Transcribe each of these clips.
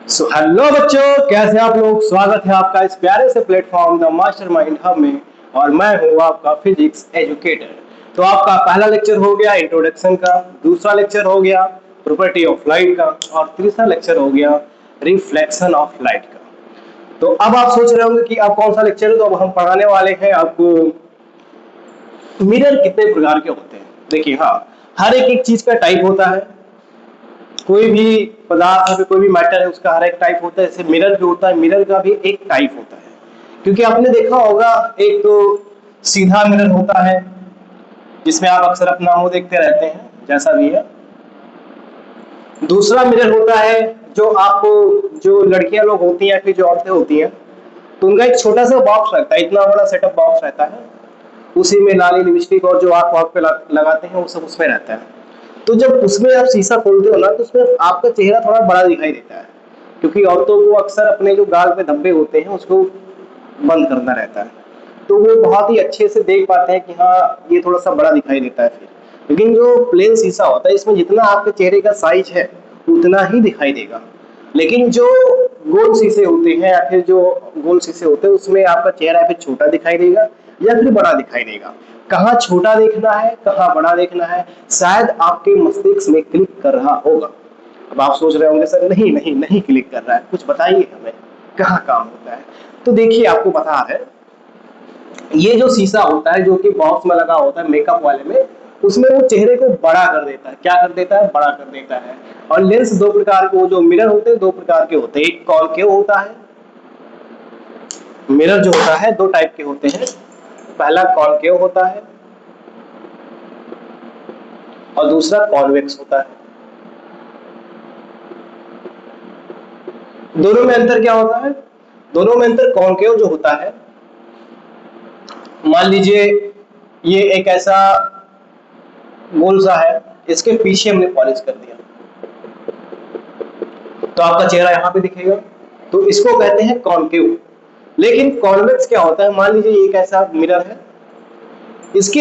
Hello बच्चों, कैसे आप लोग। स्वागत है आपका इस प्यारे से प्लेटफॉर्म द मास्टरमाइंड हब में। और मैं हूँ आपका फिजिक्स एजुकेटर। तो आपका पहला लेक्चर हो गया इंट्रोडक्शन का, दूसरा लेक्चर हो गया प्रॉपर्टी ऑफ लाइट का, और तीसरा लेक्चर हो गया रिफ्लेक्शन ऑफ लाइट का। तो अब आप सोच रहे होंगे कि अब कौन सा लेक्चर है। तो अब हम पढ़ाने वाले हैं आपको मिरर कितने प्रकार के होते हैं। देखिए, हाँ, हर एक चीज का टाइप होता है। कोई भी पदार्थ है, कोई भी मैटर है, उसका हर एक टाइप होता है। जैसे मिरर जो होता है, मिरर का भी एक टाइप होता है। क्योंकि आपने देखा होगा, एक तो सीधा मिरर होता है जिसमें आप अक्सर अपना मुंह देखते रहते हैं, जैसा भी है। दूसरा मिरर होता है जो आपको, जो लड़कियां लोग होती हैं या फिर जो औरतें होती हैं, तो उनका एक छोटा सा बॉक्स रहता है, इतना बड़ा सेटअप बॉक्स रहता है। उसी में लाली लिपस्टिक और जो आप आँख पे लगाते हैं वो सब उसमें रहता है। तो जब उसमें आप शीशा खोलते हो ना, तो उसमें आपका चेहरा थोड़ा बड़ा दिखाई देता है। क्योंकि औरतों को अक्सर अपने जो गाल पे धब्बे होते हैं उसको बंद करना रहता है, तो वो बहुत ही अच्छे से देख पाते हैं कि हाँ, ये थोड़ा सा बड़ा दिखाई देता है। फिर लेकिन जो प्लेन शीशा होता है, इसमें जितना आपके चेहरे का साइज है उतना ही दिखाई देगा। लेकिन जो गोल शीशे होते हैं या फिर जो गोल शीशे होते हैं, उसमें आपका चेहरा फिर छोटा दिखाई देगा या फिर बड़ा दिखाई देगा। कहाँ छोटा देखना है, कहाँ बड़ा देखना है, शायद आपके मस्तिष्क में क्लिक कर रहा होगा। अब आप सोच रहे होंगे सर, नहीं नहीं नहीं क्लिक कर रहा है, कुछ बताइए हमें कहाँ काम होता है। तो देखिए, आपको बता है, ये जो शीशा होता है जो कि बॉक्स में लगा होता है मेकअप वाले में, उसमें वो चेहरे को बड़ा कर देता है। क्या कर देता है? बड़ा कर देता है। और लेंस दो प्रकार के, वो जो मिरर होते हैं दो प्रकार के होते हैं। एक कॉनकेव होता है। मिरर जो होता है दो टाइप के होते हैं। पहला कॉनकेव होता है और दूसरा कॉन्वेक्स होता है। दोनों में अंतर क्या होता है? दोनों में अंतर, कॉनकेव जो होता है, मान लीजिए ये एक ऐसा गोल सा है, इसके पीछे हमने पॉलिश कर दिया तो आपका चेहरा यहाँ पे दिखेगा, तो इसको कहते हैं कॉनकेव। लेकिन कॉन्वेक्स क्या होता है? मान लीजिए एक ऐसा मिरर है, इसके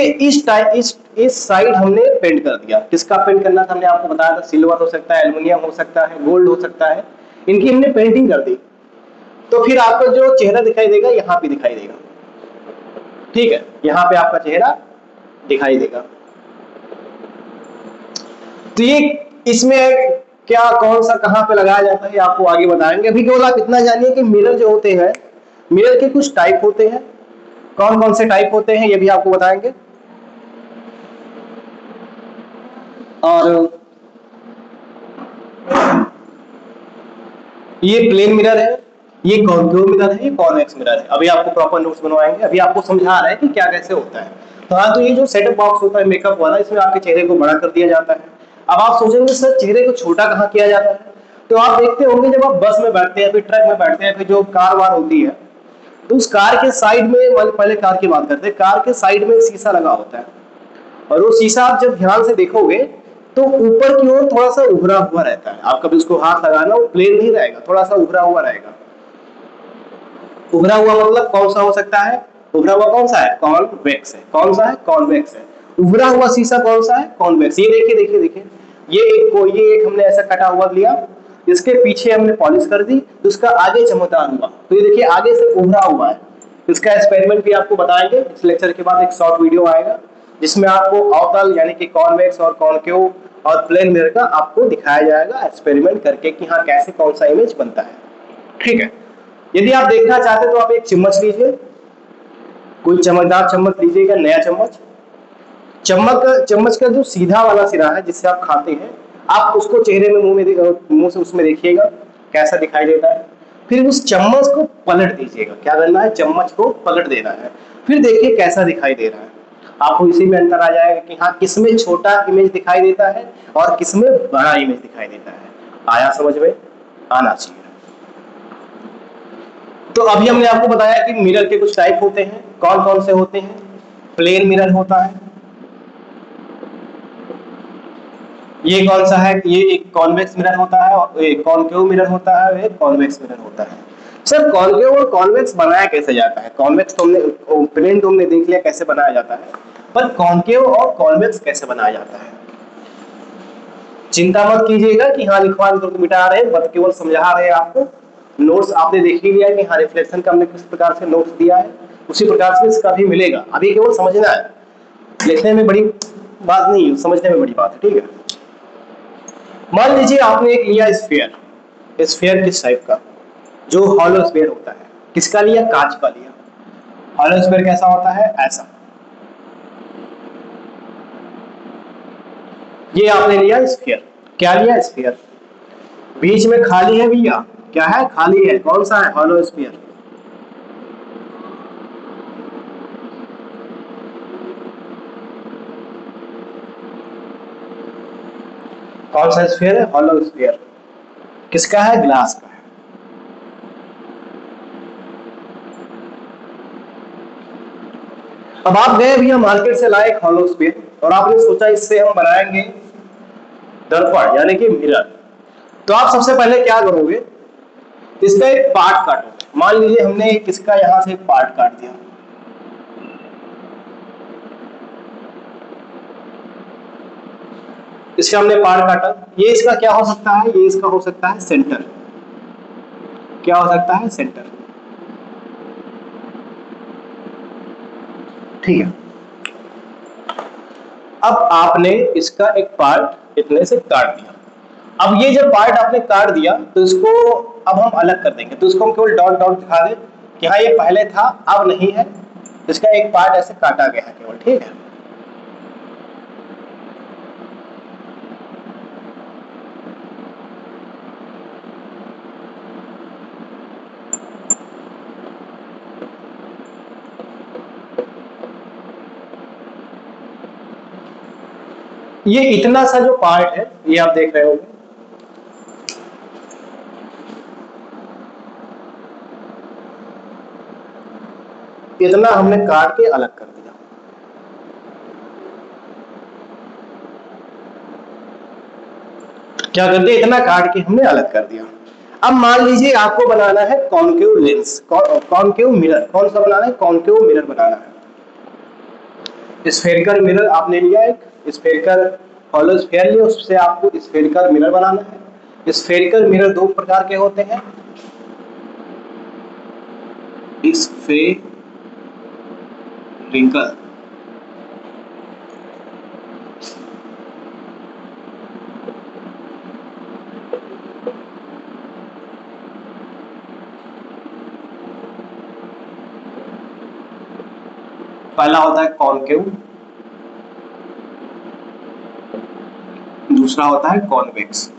इस साइड हमने पेंट कर दिया। किसका पेंट करना था? हमने आपको बताया था, सिल्वर हो सकता है, एल्युमिनियम हो सकता है, गोल्ड हो सकता है। इनकी हमने पेंटिंग कर दी, तो फिर आपका जो चेहरा दिखाई देगा यहाँ पे दिखाई देगा। ठीक है, यहाँ पे आपका चेहरा दिखाई देगा। तो ये इसमें क्या, कौन सा कहाँ पे लगाया जाता है, आपको आगे बताएंगे। अभी केवल आप इतना जानिए कि मिरर जो होते हैं, मिरर के कुछ टाइप होते हैं। कौन कौन से टाइप होते हैं ये भी आपको बताएंगे। और ये प्लेन मिरर है, ये कॉन्केव मिरर है, ये कॉन्वेक्स मिरर है। अभी आपको प्रॉपर नोट्स बनवाएंगे, अभी आपको समझा रहा है कि क्या कैसे होता है। तो हाँ, तो ये जो सेटअप बॉक्स होता है मेकअप वाला, इसमें आपके चेहरे को बड़ा कर दिया जाता है। अब आप सोचेंगे सर, चेहरे को छोटा कहाँ किया जाता है? तो आप देखते होंगे, जब आप बस में बैठते हैं, फिर ट्रक में बैठते हैं, फिर जो कार वार होती है, तो उस कार के साइड में, पहले कार की बात करते हैं, कार के साइड में एक शीशा लगा होता है। और वो शीशा आप जब ध्यान से देखोगे तो ऊपर की ओर थोड़ा सा उभरा हुआ रहता है। आप कभी उसको हाथ लगाना, वो प्लेन नहीं रहेगा, थोड़ा सा उभरा हुआ रहेगा। उभरा हुआ मतलब कौन सा हो सकता है? उभरा हुआ कौन सा है? कॉन्वेक्स है। कौन सा है? कॉन्वेक्स है। उभरा हुआ शीशा कौन सा है? कॉन्वेक्स। ये देखिए देखिए देखिए, ये एक हमने ऐसा कटा हुआ लिया, इसके पीछे हमने पॉलिश कर दी, तो उसका आगे चमकदार हुआ। तो ये देखिए, आगे से उभरा हुआ है। इसका एक्सपेरिमेंट भी आपको बताएंगे। इस लेक्चर के बाद एक शॉर्ट वीडियो आएगा जिसमें आपको अवतल यानी कि कॉन्वेक्स और कॉनकेव और प्लेन मिरर का आपको दिखाया जाएगा एक्सपेरिमेंट करके कि हाँ, कैसे कौन सा इमेज बनता है। ठीक है, यदि आप देखना चाहते हैं तो आप एक चम्मच लीजिए, कोई चमकदार चम्मच लीजिएगा, नया चम्मच। चम्मच का जो सीधा वाला सिरा है जिससे आप खाते हैं, आप उसको चेहरे में, मुंह से उसमें देखिएगा कैसा दिखाई देता है। फिर उस चम्मच को पलट दीजिएगा। क्या करना है? चम्मच को पलट देना है। फिर देखिए कैसा दिखाई दे रहा है। आपको इसी में अंतर आ जाएगा कि हाँ, किसमें छोटा इमेज दिखाई देता है और किसमें बड़ा इमेज दिखाई देता है। आया समझ में? आना चाहिए। तो अभी हमने आपको बताया कि मिरर के कुछ टाइप होते हैं। कौन कौन से होते हैं? प्लेन मिरर होता है, ये कौन सा है? ये एक कॉन्वेक्स मिरर होता है, और एक कॉनकेव मिरर होता है, और एक कॉन्वेक्स मिरर होता है। सर, कॉनकेव और कॉन्वेक्स बनाया कैसे जाता है? कॉन्वेक्स तो हमने, प्लेन तो हमने देख लिया कैसे बनाया जाता है, पर कॉनकेव और कॉन्वेक्स कैसे बनाया जाता है? चिंता मत कीजिएगा कि हाँ लिखवा तो मिटा रहे हैं, बस केवल समझा रहे हैं आपको। नोट्स आपने देख ही लिया कि हाँ रिफ्लेक्शन का हमने किस प्रकार से नोट्स दिया है, उसी प्रकार से इसका भी मिलेगा। अभी केवल समझना है, लिखने में बड़ी बात नहीं है, समझने में बड़ी बात है। ठीक है, मान लीजिए आपने एक लिया स्फीयर। स्फीयर किस टाइप का? जो हॉलो स्फीयर होता है। किसका लिया? कांच का लिया। हॉलो स्फीयर कैसा होता है? ऐसा। ये आपने लिया स्फीयर। क्या लिया? स्फीयर। बीच में खाली है भैया, क्या है? खाली है। कौन सा है? Hollow sphere. कौन सा स्फीयर है? Hollow sphere. किसका है? ग्लास का है। अब आप गए भैया मार्केट से लाए एक हॉलो स्फीयर और आपने सोचा इससे हम बनाएंगे दर्पण यानी कि मिरर। तो आप सबसे पहले क्या करोगे? इसका एक पार्ट काटोगे। मान लीजिए हमने इसका यहां से एक पार्ट काट दिया। इसका हमने पार्ट काटा। ये इसका क्या हो सकता है? ये इसका हो सकता है सेंटर। क्या हो सकता है? सेंटर। ठीक है, अब आपने इसका एक पार्ट इतने से काट दिया। अब ये जब पार्ट आपने काट दिया तो इसको अब हम अलग कर देंगे। तो इसको हम केवल डॉट डॉट दिखा दें कि हाँ ये पहले था अब नहीं है। इसका एक पार्ट ऐसे काटा गया है केवल। ठीक है, ये इतना सा जो पार्ट है ये आप देख रहे होंगे। इतना हमने काट के अलग कर दिया। क्या कर दिया? इतना काट के हमने अलग कर दिया। अब मान लीजिए आपको बनाना है कॉनकेव लेंस, कॉनकेव मिरर। कौन सा बनाना है? कॉनकेव मिरर बनाना है। स्फेरिकल मिरर आपने लिया एक स्फेरिकल हॉलो स्फीयर लिया, उससे आपको स्फेरिकल मिरर बनाना है। स्फेरिकल मिरर दो प्रकार के होते हैं। स्फेरिकल पहला होता है कॉनकेव, दूसरा होता है कॉन्वेक्स।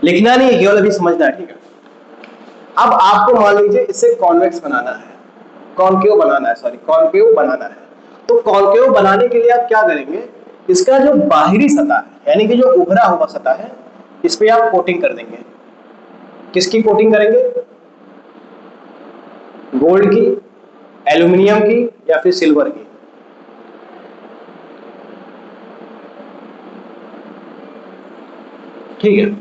लिखना नहीं है, केवल अभी समझना है। ठीक है, अब आपको मान लीजिए इससे कॉन्वेक्स बनाना है, कॉनकेव बनाना है, सॉरी कॉनकेव बनाना है। तो कॉनकेव बनाने के लिए आप क्या करेंगे? इसका जो बाहरी सतह है यानी कि जो उभरा हुआ सतह है, इस पे आप कोटिंग कर देंगे। किसकी कोटिंग करेंगे? गोल्ड की, एल्यूमिनियम की या फिर सिल्वर की? ठीक है,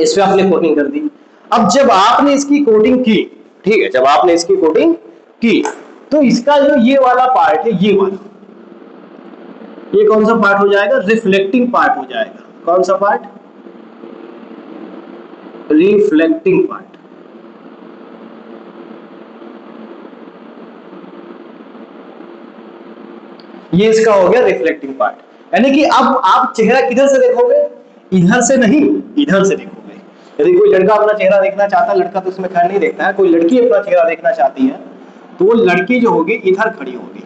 इस पे आपने कोटिंग कर दी। अब जब आपने इसकी कोटिंग की, ठीक है, जब आपने इसकी कोटिंग की तो इसका जो ये वाला पार्ट है, ये वाला, ये कौन सा पार्ट हो जाएगा? रिफ्लेक्टिंग पार्ट हो जाएगा। कौन सा पार्ट? Reflecting part. ये इसका हो गया रिफ्लेक्टिंग पार्ट। यानी कि अब आप चेहरा किधर से देखोगे? इधर से नहीं, इधर से देखोगे। यदि कोई लड़का अपना चेहरा देखना चाहता है, लड़का तो इसमें खैर नहीं देखता है, कोई लड़की अपना चेहरा देखना चाहती है तो वो लड़की जो होगी इधर खड़ी होगी।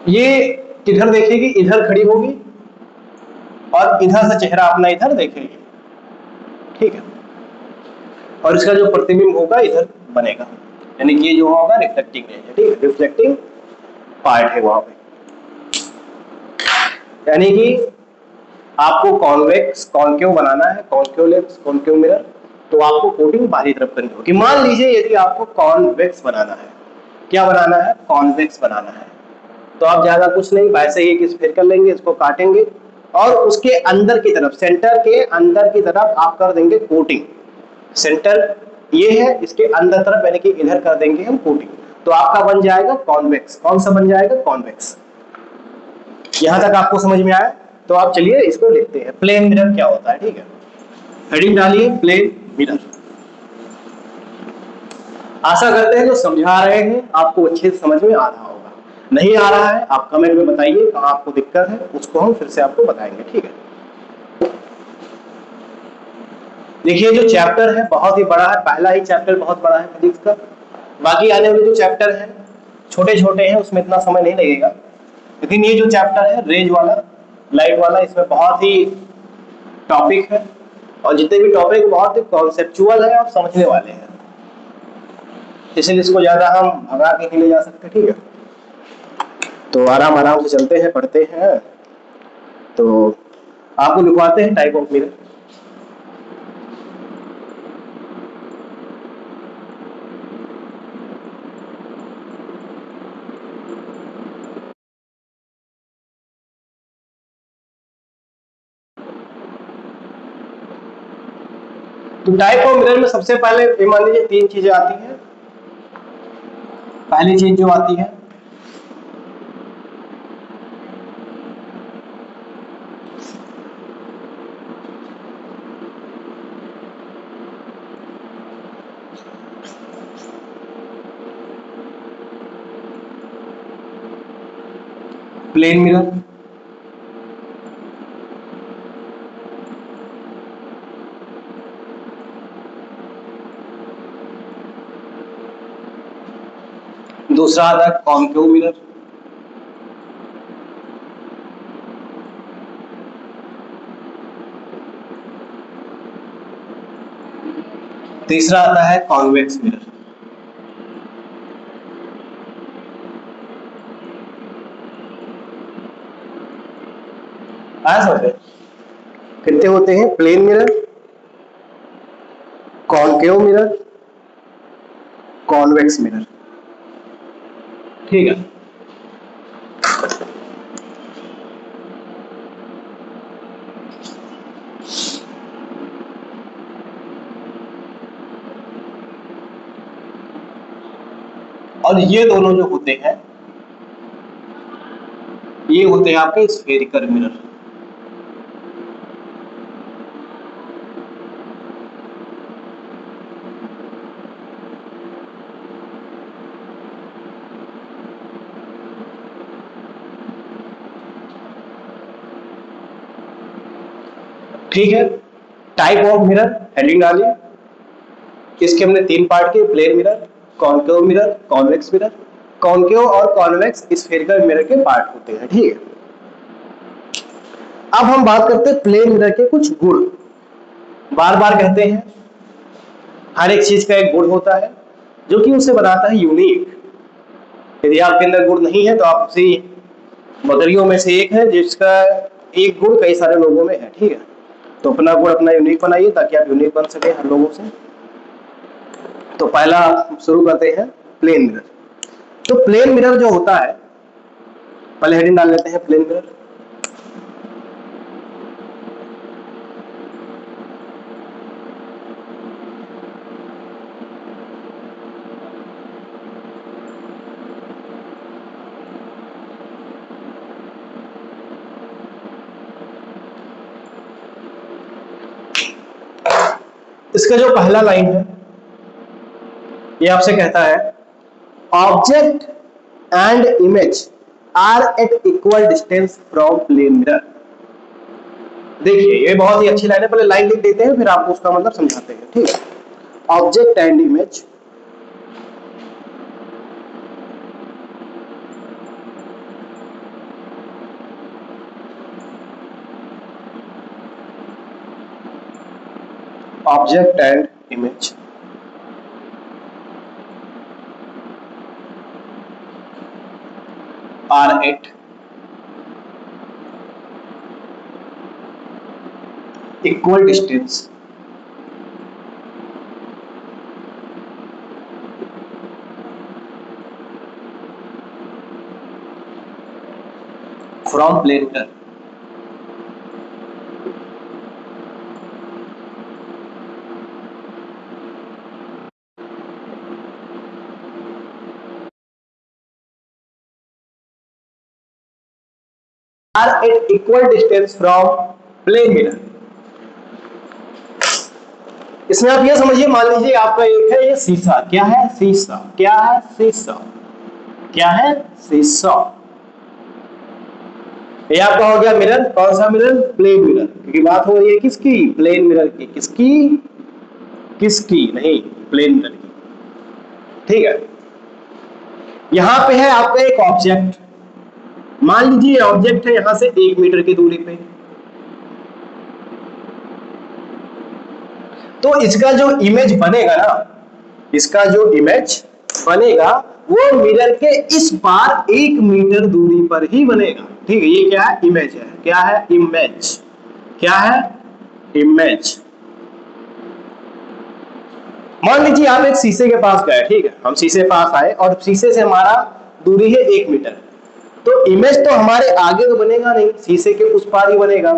ये किधर देखेगी? इधर खड़ी होगी और इधर से चेहरा अपना इधर देखेगी। ठीक है, और इसका जो प्रतिबिंब होगा इधर बनेगा, यानी कि ये जो होगा रिफ्लेक्टिंग रेंज है। ठीक है, रिफ्लेक्टिंग पार्ट है वहां पे। यानी कि आपको कॉन्वेक्स कॉनकेव बनाना है, कॉनकेव लेंस कॉनकेव मिरर, तो आपको कोटिंग बाहरी तरफ करनी होगी। मान लीजिए यदि आपको कॉन्वेक्स बनाना है, क्या बनाना है? कॉन्वेक्स बनाना है। तो आप ज्यादा कुछ नहीं, वैसे ही एक स्फीयर कर लेंगे, इसको काटेंगे और उसके अंदर की तरफ, सेंटर के अंदर की तरफ आप कर देंगे कोटिंग। सेंटर ये है, इसके अंदर तरफ यानी कि इधर कर देंगे हम कोटिंग, तो आपका बन जाएगा कॉन्वेक्स। कौन सा बन जाएगा? कॉन्वेक्स। यहां तक आपको समझ में आया? तो आप चलिए इसको लिखते हैं, प्लेन मिरर क्या होता है। ठीक है, हेडिंग डालिए प्लेन मिरर। आशा करते हैं जो समझा रहे हैं आपको अच्छे से समझ में आ रहा होगा। नहीं आ रहा है आप कमेंट में बताइए कहां आपको दिक्कत है, उसको हम फिर से आपको बताएंगे। ठीक है, देखिए जो चैप्टर है बहुत ही बड़ा है, पहला ही चैप्टर बहुत बड़ा है फिजिक्स का। बाकी आने वाले जो चैप्टर है छोटे छोटे हैं, उसमें इतना समय नहीं लगेगा, लेकिन ये जो चैप्टर है रेज वाला, लाइट वाला, इसमें बहुत ही टॉपिक है, और जितने भी टॉपिक बहुत ही कॉन्सेप्चुअल है और समझने वाले हैं, इसलिए इसको ज्यादा हम भगा के नहीं ले जा सकते। ठीक है, तो आराम आराम से चलते हैं, पढ़ते हैं। तो आपको लिखवाते हैं टाइप ऑफ मिरर। तो टाइप ऑफ मिरर में सबसे पहले मान लीजिए तीन चीजें आती हैं। पहली चीज जो आती है प्लेन मिरर, दूसरा आता है कॉन्केव मिरर, तीसरा आता है कॉन्वेक्स मिरर। आया समझ में? कितने होते हैं? Plane mirror, concave mirror, convex mirror. ठीक है, और ये दोनों जो होते हैं ये होते हैं आपके स्फेरिकल मिरर। ठीक है, टाइप ऑफ मिरर हेडिंग डालिए। इसके हमने तीन पार्ट किए, plane mirror, concave mirror, convex mirror. Concave और कॉन्वेक्स स्फेरिकल मिरर के पार्ट होते हैं। ठीक है, अब हम बात करते हैं प्लेन मिरर के कुछ गुण। बार बार कहते हैं हर एक चीज का एक गुण होता है जो कि उसे बनाता है यूनिक। यदि आपके अंदर गुण नहीं है तो आप उसी बकरियों में से एक है जिसका एक गुण कई सारे लोगों में है। ठीक है, तो अपना गुण अपना यूनिक बनाइए ताकि आप यूनिक बन सके हर लोगों से। तो पहला शुरू करते हैं प्लेन मिरर। तो प्लेन मिरर जो होता है, पहले हेडिंग डाल लेते हैं प्लेन मिरर। इसका जो पहला लाइन है ये आपसे कहता है object and image are at equal distance from plane mirror. देखिए ये बहुत ही अच्छी लाइन है, पहले लाइन लिख देते हैं फिर आपको उसका मतलब समझाते हैं। ठीक है, object and image object and image are at equal distance from plane mirror. Are at equal distance from plane mirror. इसमें आप ये समझिए, मान लीजिए आपका एक है ये शीशा, क्या है शीशा, क्या है शीशा, क्या है शीशा। ये आपका हो गया मिरर, कौन सा मिरर, प्लेन मिरर, क्योंकि बात हो रही है किसकी, प्लेन मिरर की, किसकी, किसकी नहीं, प्लेन मिरर की। ठीक है, यहां पे है आपका एक ऑब्जेक्ट, मान लीजिए ऑब्जेक्ट है यहां से 1 मीटर की दूरी पे। तो इसका जो इमेज बनेगा ना, इसका जो इमेज बनेगा वो मिरर के इस पार 1 मीटर दूरी पर ही बनेगा। ठीक है, ये क्या है, इमेज है, क्या है, इमेज, क्या है, इमेज। मान लीजिए आप एक शीशे के पास गए, ठीक है, हम शीशे के पास आए और शीशे से हमारा दूरी है 1 मीटर, तो इमेज तो हमारे आगे तो बनेगा नहीं, शीशे के उस पार ही बनेगा।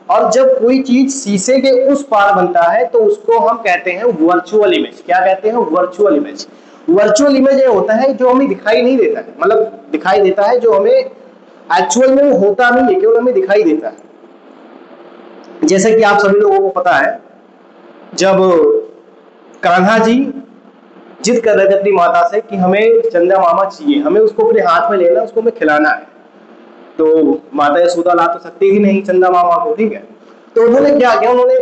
और जब कोई चीज शीशे के उस पार बनता है तो उसको हम कहते हैं वर्चुअल इमेज। क्या कहते हैं, वर्चुअल इमेज। वर्चुअल इमेज ये होता है जो हमें दिखाई नहीं देता है, मतलब दिखाई देता है जो हमें एक्चुअल में वो होता नहीं है, केवल हमें दिखाई देता है। जैसे कि आप सभी लोगों को पता है, जब कान्हा जी जिद कर रहे थे अपनी माता से कि हमें चंदा मामा चाहिए, हमें उसको अपने हाथ में लेना, उसको हमें खिलाना है, तो माता यशोदा ला तो सकती ही नहीं चंदा मामा को। ठीक है, तो उन्होंने क्या किया, उन्होंने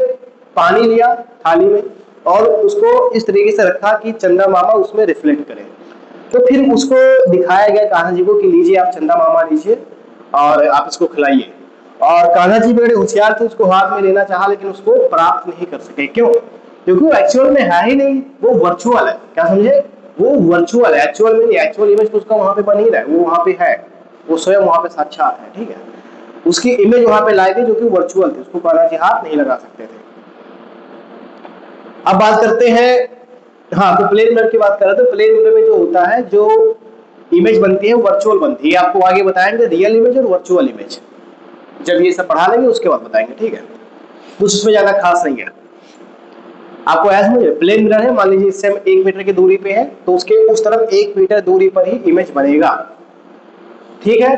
पानी लिया थाली में और उसको इस तरीके से रखा कि चंदा मामा उसमें रिफ्लेक्ट करे। तो फिर उसको दिखाया गया कान्हा जी को कि लीजिए आप चंदा मामा लीजिए और आप इसको खिलाइए। और कान्हा जी बड़े होशियार थे, उसको हाथ में लेना चाहा लेकिन उसको प्राप्त नहीं कर सके। क्यों, क्योंकि वो एक्चुअल में है ही नहीं, वो वर्चुअल है। क्या समझे, वो वर्चुअल है, एक्चुअल में नहीं। एक्चुअल इमेज तो उसका वहां पे बन ही रहा है, वो वहां पे है, वो स्वयं वहां पे साक्षात है। ठीक है, उसकी इमेज वहां पे लाई गई जो कि वर्चुअल थी, उसको कान्हा जी हाथ नहीं लगा सकते थे। अब बात करते हैं, हाँ, तो प्लेन मिरर की बात कर रहे थे। प्लेन मिरर में जो होता है, जो इमेज बनती है वर्चुअल बनती है। आपको आगे बताएंगे रियल इमेज और वर्चुअल इमेज, जब ये सब पढ़ा लेंगे उसके बाद बताएंगे। ठीक है, कुछ उसमें ज्यादा खास नहीं है। आपको ऐसा समझे, प्लेन मिरर है, मान लीजिए इससे हम 1 मीटर की दूरी पे है, तो उसके उस तरफ 1 मीटर दूरी पर ही इमेज बनेगा। ठीक है,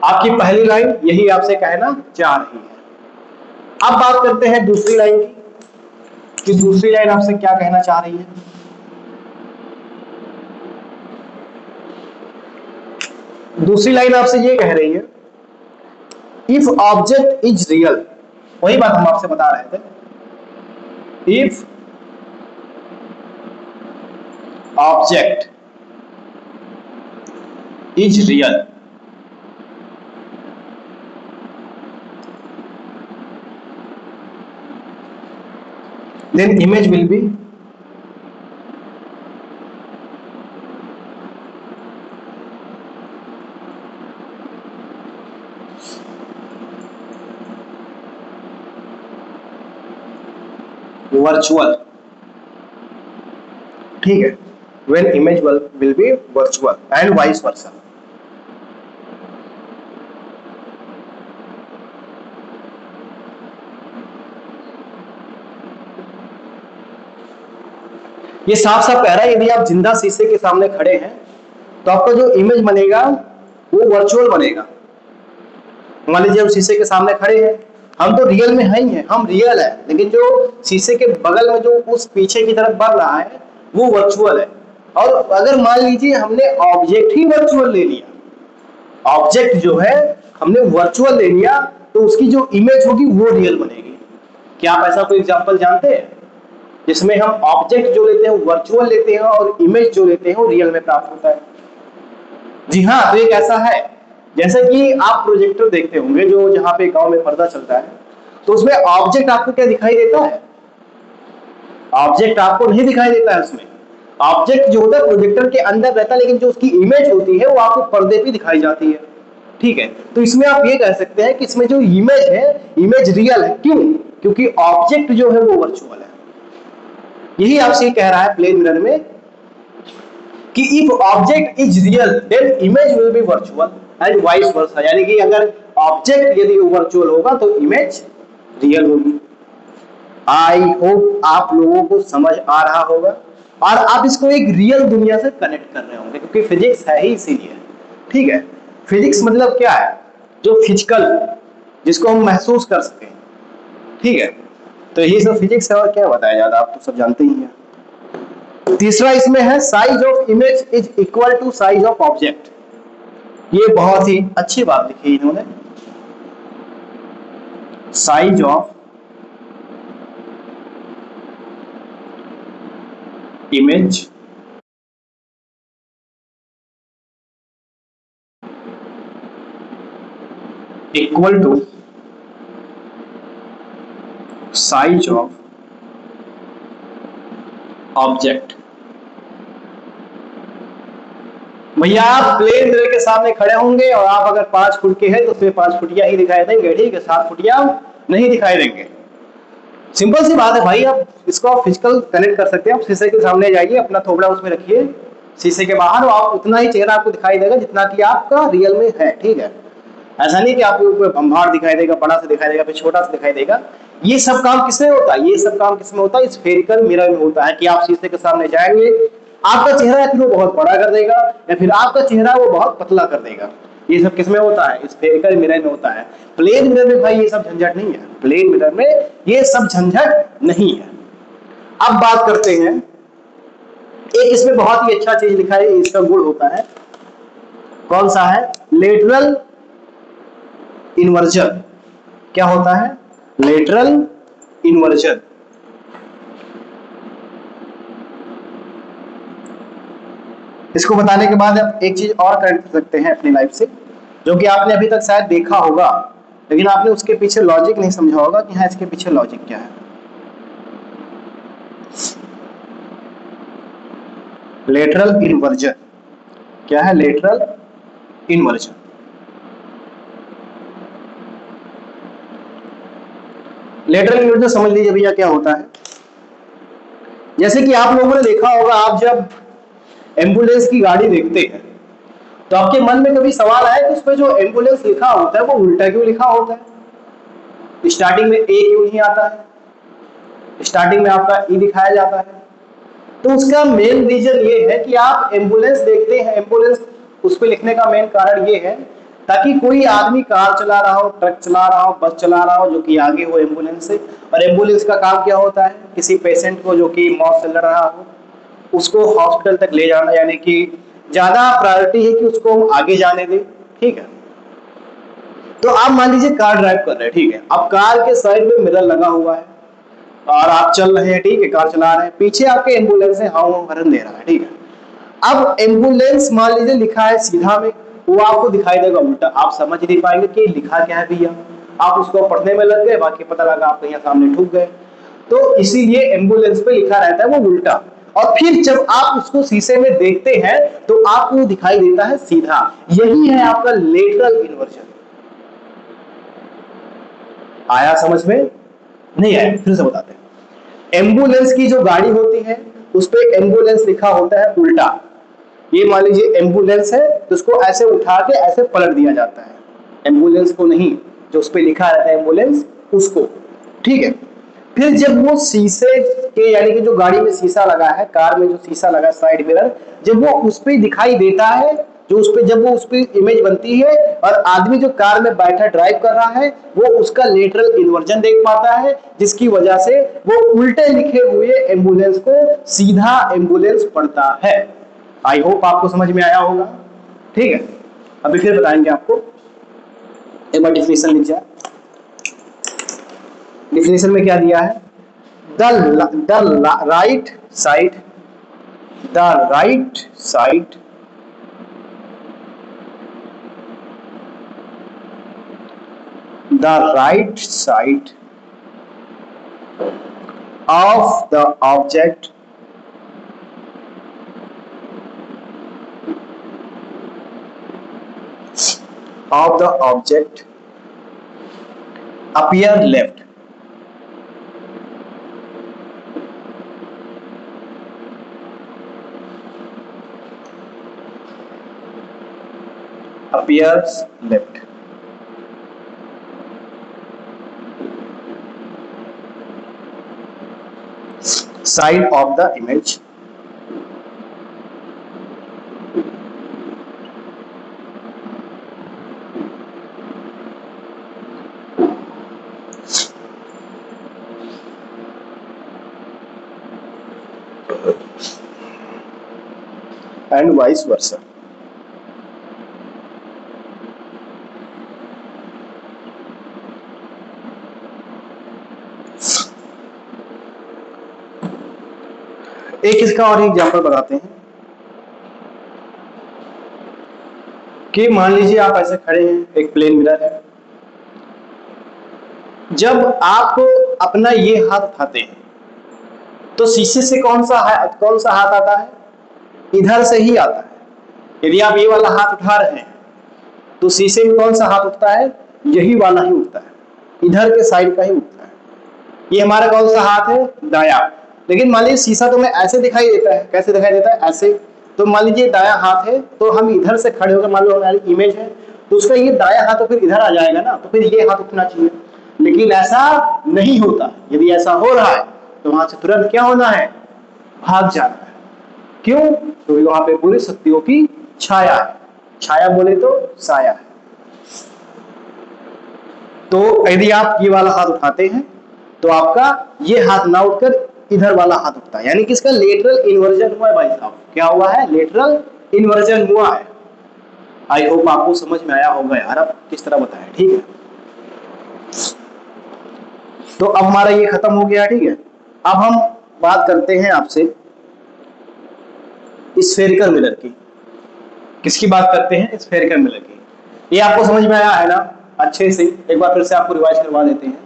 आपकी पहली लाइन यही आपसे कहना चाह रही है। अब बात करते हैं दूसरी लाइन की, कि दूसरी लाइन आपसे क्या कहना चाह रही है। दूसरी लाइन आपसे ये कह रही है, इफ ऑब्जेक्ट इज रियल, वही बात हम आपसे बता रहे थे, if object is real, then image will be virtual। ठीक है, when image will be virtual and vice versa। ये साफ साफ कह रहा है, यदि आप जिंदा शीशे के सामने खड़े हैं तो आपका जो इमेज बनेगा वो वर्चुअल बनेगा। मान लीजिए हम शीशे के सामने खड़े हैं, हम तो रियल में है ही हैं, हम रियल है, लेकिन जो शीशे के बगल में जो उस पीछे की तरफ बढ़ रहा है वो वर्चुअल है। और अगर मान लीजिए हमने ऑब्जेक्ट ही वर्चुअल ले लिया, ऑब्जेक्ट जो है हमने वर्चुअल ले लिया, तो उसकी जो इमेज होगी वो रियल बनेगी। क्या आप ऐसा कोई एग्जांपल जानते हैं जिसमें हम ऑब्जेक्ट जो लेते हैं वर्चुअल लेते हैं और इमेज जो लेते हैं वो रियल में प्राप्त होता है? जी हाँ, तो एक ऐसा है, जैसे कि आप प्रोजेक्टर देखते होंगे जो जहां पे गांव में पर्दा चलता है, तो उसमें ऑब्जेक्ट आपको क्या दिखाई देता है? ऑब्जेक्ट आपको नहीं दिखाई देता है उसमें। ऑब्जेक्ट जो होता है प्रोजेक्टर के अंदर रहता है, लेकिन जो उसकी इमेज होती है वो आपको पर्दे पे दिखाई जाती है। ठीक है, तो इसमें आप ये कह सकते हैं कि इसमें जो इमेज है, इमेज रियल है। क्यों? क्योंकि ऑब्जेक्ट जो है वो वर्चुअल है। यही आपसे कह रहा है प्लेन मिरर में कि if object is real then image will be virtual and vice versa, यानी कि अगर ऑब्जेक्ट यदि वर्चुअल होगा तो इमेज रियल होगी। आई होप आप लोगों को समझ आ रहा होगा और आप इसको एक रियल दुनिया से कनेक्ट कर रहे होंगे, क्योंकि फिजिक्स है ही इसीलिए। ठीक है, फिजिक्स मतलब क्या है? जो फिजिकल, जिसको हम महसूस कर सकें। ठीक है, तो यही सब फिजिक्स है, और क्या बताया जाता, आप तो सब जानते ही हैं। तीसरा इसमें है size of image is equal to size of object. ये बहुत ही अच्छी बात लिखी इन्होंने, size of image equal to size of object. भैया आप प्लेन मिरर के सामने खड़े होंगे और आप अगर 5 फुट के हैं तो उसमें 5 फुटिया ही दिखाई देंगे, ठीक है, 7 फुटिया नहीं दिखाई देंगे। सिंपल सी बात है भाई, आप इसको आप फिजिकल कनेक्ट कर सकते हैं। आप शीशे के सामने जाइए, अपना थोबड़ा उसमें रखिए शीशे के बाहर, और आप उतना ही चेहरा आपको दिखाई देगा जितना कि आपका रियल में है। ठीक है, ऐसा नहीं कि आपको ऊपर भंभार दिखाई देगा, बड़ा सा दिखाई देगा, फिर छोटा सा दिखाई देगा। ये सब काम किसमें होता है? ये सब काम किसमें होता है? स्फेरिकल मिरर में होता है, कि आप शीशे के सामने जाएंगे, आपका चेहरा या फिर वो बहुत बड़ा कर देगा या फिर आपका चेहरा वो बहुत पतला कर देगा। ये सब किसमें होता है? स्फेरिकल मिरर में होता है। प्लेन मिरर में भाई ये सब झंझट नहीं है, प्लेन मिरर में ये सब झंझट नहीं है। अब बात करते हैं, एक इसमें बहुत ही अच्छा चीज लिखा है, इसका गुण होता है, कौन सा है? Lateral inversion. क्या होता है? Lateral inversion. इसको बताने के बाद आप एक चीज और कनेक्ट कर सकते हैं अपनी लाइफ से, जो कि आपने अभी तक शायद देखा होगा लेकिन आपने उसके पीछे लॉजिक नहीं समझा होगा कि हाँ इसके पीछे लॉजिक क्या है। लेटरल इन्वर्जन क्या है? लेटरल इन्वर्जन, लेटरल इन्वर्जन समझ लीजिए भैया क्या होता है। जैसे कि आप लोगों ने देखा होगा, आप जब एम्बुलेंस की गाड़ी देखते हैं तो आपके मन में कभी सवाल आया कि उस पर जो एम्बुलेंस लिखा होता है वो उल्टा क्यों लिखा होता है? स्टार्टिंग में ए क्यों नहीं आता है? स्टार्टिंग में आपका ई दिखाया जाता है। तो उसका मेन रीजन ये है कि आप एम्बुलेंस देखते हैं, एम्बुलेंस उस पर लिखने का मेन कारण ये है ताकि कोई आदमी कार चला रहा हो, ट्रक चला रहा हो, बस चला रहा हो, जो कि आगे हो एम्बुलेंस से। और एम्बुलेंस का काम क्या होता है? किसी पेशेंट को जो कि मौत से लड़ रहा हो उसको हॉस्पिटल तक ले जाना, यानी कि ज्यादा प्रायोरिटी है कि उसको हम आगे जाने दें। ठीक है, तो आप मान लीजिए कार ड्राइव कर रहे हैं, ठीक है, अब कार के साइड में मिरर लगा हुआ है और आप चल रहे हैं, ठीक है, कार चला रहे हैं, पीछे आपके एम्बुलेंस है, हाउ हॉर्न दे रहा है। ठीक है, अब एम्बुलेंस मान लीजिए लिखा है सीधा में, वो आपको दिखाई देगा उल्टा, आप समझ नहीं पाएंगे कि लिखा क्या है भैया। आप उसको पढ़ने में लग गए, बाकी पता लगा आप कहीं सामने ठुक गए। तो इसीलिए एम्बुलेंस पे लिखा रहता है वो उल्टा, और फिर जब आप उसको शीशे में देखते हैं तो आपको दिखाई देता है सीधा। यही है आपका लेटरल इन्वर्जन। आया समझ में? नहीं आया? फिर से बताते हैं। एम्बुलेंस की जो गाड़ी होती है उस पे एम्बुलेंस लिखा होता है उल्टा। ये मान लीजिए एम्बुलेंस है तो उसको ऐसे उठा के ऐसे पलट दिया जाता है, एम्बुलेंस को नहीं, जो उस पे लिखा रहता है एम्बुलेंस उसको। ठीक है, फिर जब वो शीशे के, यानी कि जो गाड़ी में शीशा लगा है, कार में जो शीशा लगा है साइड मिरर, जब वो उस पे दिखाई देता है, जो उस पे जब वो उस पे इमेज बनती है और आदमी जो कार में बैठा ड्राइव कर रहा है वो उसका लेटरल इन्वर्जन देख पाता है, जिसकी वजह से वो उल्टे लिखे हुए एम्बुलेंस को सीधा एम्बुलेंस पढ़ता है। आई होप आपको समझ में आया होगा। ठीक है, अभी फिर बताएंगे आपको, एक बार डिफिनेशन लिख जाए। डिफिनेशन में क्या दिया है? The right side, the right side the right side of the object appear left। appears left. Side of the image and vice versa. एक इसका और एग्जांपल बताते हैं कि मान लीजिए आप ऐसे खड़े हैं, एक प्लेन मिरर है। जब आप अपना ये हाथ उठाते हैं तो शीशे से कौन सा हाथ आता है? इधर से ही आता है। यदि आप ये वाला हाथ उठा रहे हैं तो शीशे में कौन सा हाथ उठता है? यही वाला ही उठता है, इधर के साइड का ही उठता है। ये हमारा कौन सा हाथ है? दाया। लेकिन मान लीजिए शीशा तो हमें ऐसे दिखाई देता है, कैसे दिखाई देता है? ऐसे। तो मान लीजिए दाया हाथ है, तो हम इधर से खड़े होकर, मान लो हमारी इमेज है, तो उसका ये दाया हाथ तो फिर इधर आ जाएगा ना, तो फिर ये हाथ उठना चाहिए। लेकिन ऐसा नहीं होता। यदि ऐसा हो रहा है तो वहां से तुरंत क्या होना है? भाग जाना है। क्यों? क्योंकि वहां पे पूरी शक्तियों की छाया है। छाया बोले तो साया है। तो यदि आप ये वाला हाथ उठाते हैं तो आपका ये हाथ ना उठकर इधर वाला हाथ उठता है, यानी कि इसका लेटरल इन्वर्जन हुआ है भाई साहब। क्या हुआ है? लेटरल इन्वर्जन हुआ है। आई होप आपको समझ में आया होगा यार, अब किस तरह बताएं। ठीक है, तो अब हमारा ये खत्म हो गया। ठीक है, अब हम बात करते हैं आपसे स्फेरिकल मिरर की। किसकी बात करते हैं? स्फेरिकल मिरर की। ये आपको समझ में आया है ना अच्छे से? एक बार फिर से आपको रिवाइज करवा देते हैं।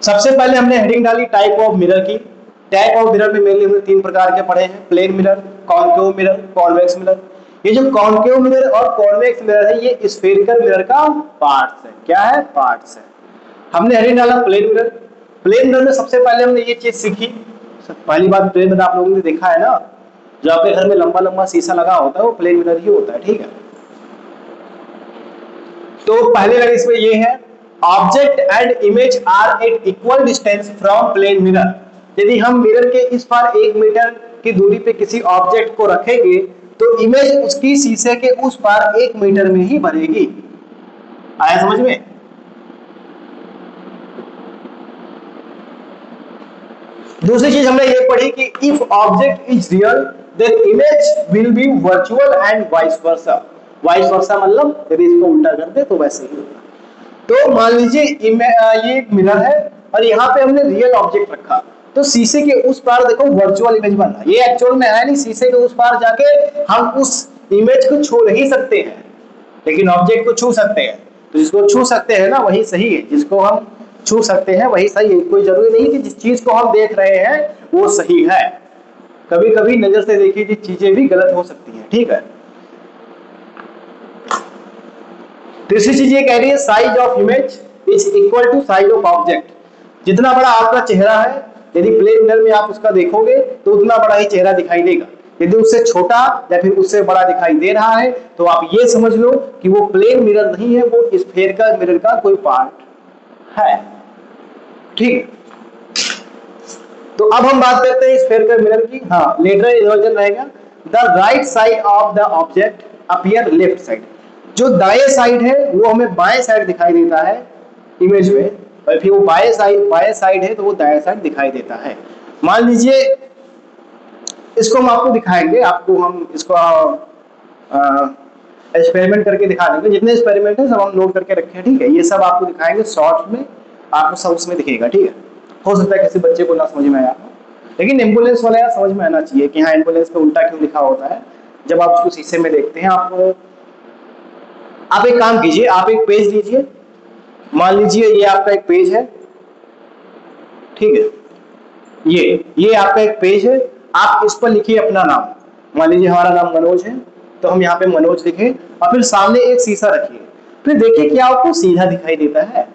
सबसे पहले हमने हेडिंग डाली टाइप ऑफ मिरर की। टाइप ऑफ मिरर में मेनली हमने 3 प्रकार के पढ़े हैं: plane mirror, concave mirror, convex mirror. ये जो कॉनकेव मिरर और कॉन्वेक्स मिरर है, ये स्फेरिकल मिरर का पार्ट्स है। क्या है? पार्ट्स है। हमने हेडिंग डाला प्लेन मिरर। प्लेन मिरर में सबसे पहले हमने ये चीज सीखी। पहली बात, प्लेन मिरर आप लोगों ने देखा है ना, जो आपके घर में लंबा लंबा शीशा लगा होता है वो प्लेन मिरर ही होता है। ठीक है, तो पहले लगे इसमें ये है, object and image are at equal distance from plane mirror. यदि हम मिरर के इस पार 1 मीटर की दूरी पे किसी ऑब्जेक्ट को रखेंगे तो इमेज उसकी शीशे के उस पार 1 मीटर में ही बनेगी। आया समझ में? दूसरी चीज हमने ये पढ़ी कि if object is real then image will be virtual and vice versa. Vice versa मतलब यदि इसको उल्टा कर दे तो वैसे ही होगा। तो मान लीजिए ये मिरर है और यहाँ पे हमने रियल ऑब्जेक्ट रखा, तो शीशे के उस पार देखो वर्चुअल इमेज बन रहा है। ये एक्चुअल में है नहीं, शीशे के उस पार जाके हम उस इमेज को छू नहीं सकते हैं, लेकिन ऑब्जेक्ट को छू सकते हैं। तो जिसको छू सकते हैं ना वही सही है, जिसको हम छू सकते हैं वही सही है। कोई जरूरी नहीं कि जिस चीज को हम देख रहे हैं वो सही है। कभी कभी नजर से देखी हुई चीजें भी गलत हो सकती हैं। ठीक है, तीसरी चीज ये कह रही है size of image is equal to size of object. जितना बड़ा आपका चेहरा है, यदि प्लेन मिरर में आप उसका देखोगे तो उतना बड़ा ही चेहरा दिखाई देगा। यदि उससे छोटा या फिर उससे बड़ा दिखाई दे रहा है तो आप ये समझ लो कि वो प्लेन मिरर नहीं है, वो स्फेरिकल मिरर का कोई पार्ट है। ठीक, तो अब हम बात करते हैं स्फेरिकल मिरर की। हाँ, लेटरल इन्वर्जन रहेगा। The right side of the object appear left side. जो दाएं साइड है वो हमें बाएं साइड दिखाई देता है इमेज में, और फिर वो बाएं साइड है तो वो दाएं साइड दिखाई देता है। मान लीजिए इसको हम आपको दिखाएंगे, आपको हम इसको एक्सपेरिमेंट करके दिखा देंगे। जितने एक्सपेरिमेंट है सब हम नोट करके रखे हैं। ठीक है, ये सब आपको दिखाएंगे शॉर्ट में, आपको सब उसमें दिखेगा। ठीक है, हो सकता है किसी बच्चे को ना समझ में आया, लेकिन एम्बुलेंस वाला यार समझ में आना चाहिए कि हाँ एम्बुलेंस पे उल्टा क्यों लिखा होता है। जब आप उसको शीशे में देखते हैं, आप एक काम कीजिए, आप एक पेज लीजिए। मान लीजिए ये आपका एक पेज है। ठीक है, ये आपका एक पेज है। आप इस पर लिखिए अपना नाम। मान लीजिए हमारा नाम मनोज है, तो हम यहाँ पे मनोज लिखें और फिर सामने एक शीशा रखिए। फिर देखिए क्या आपको सीधा दिखाई देता है?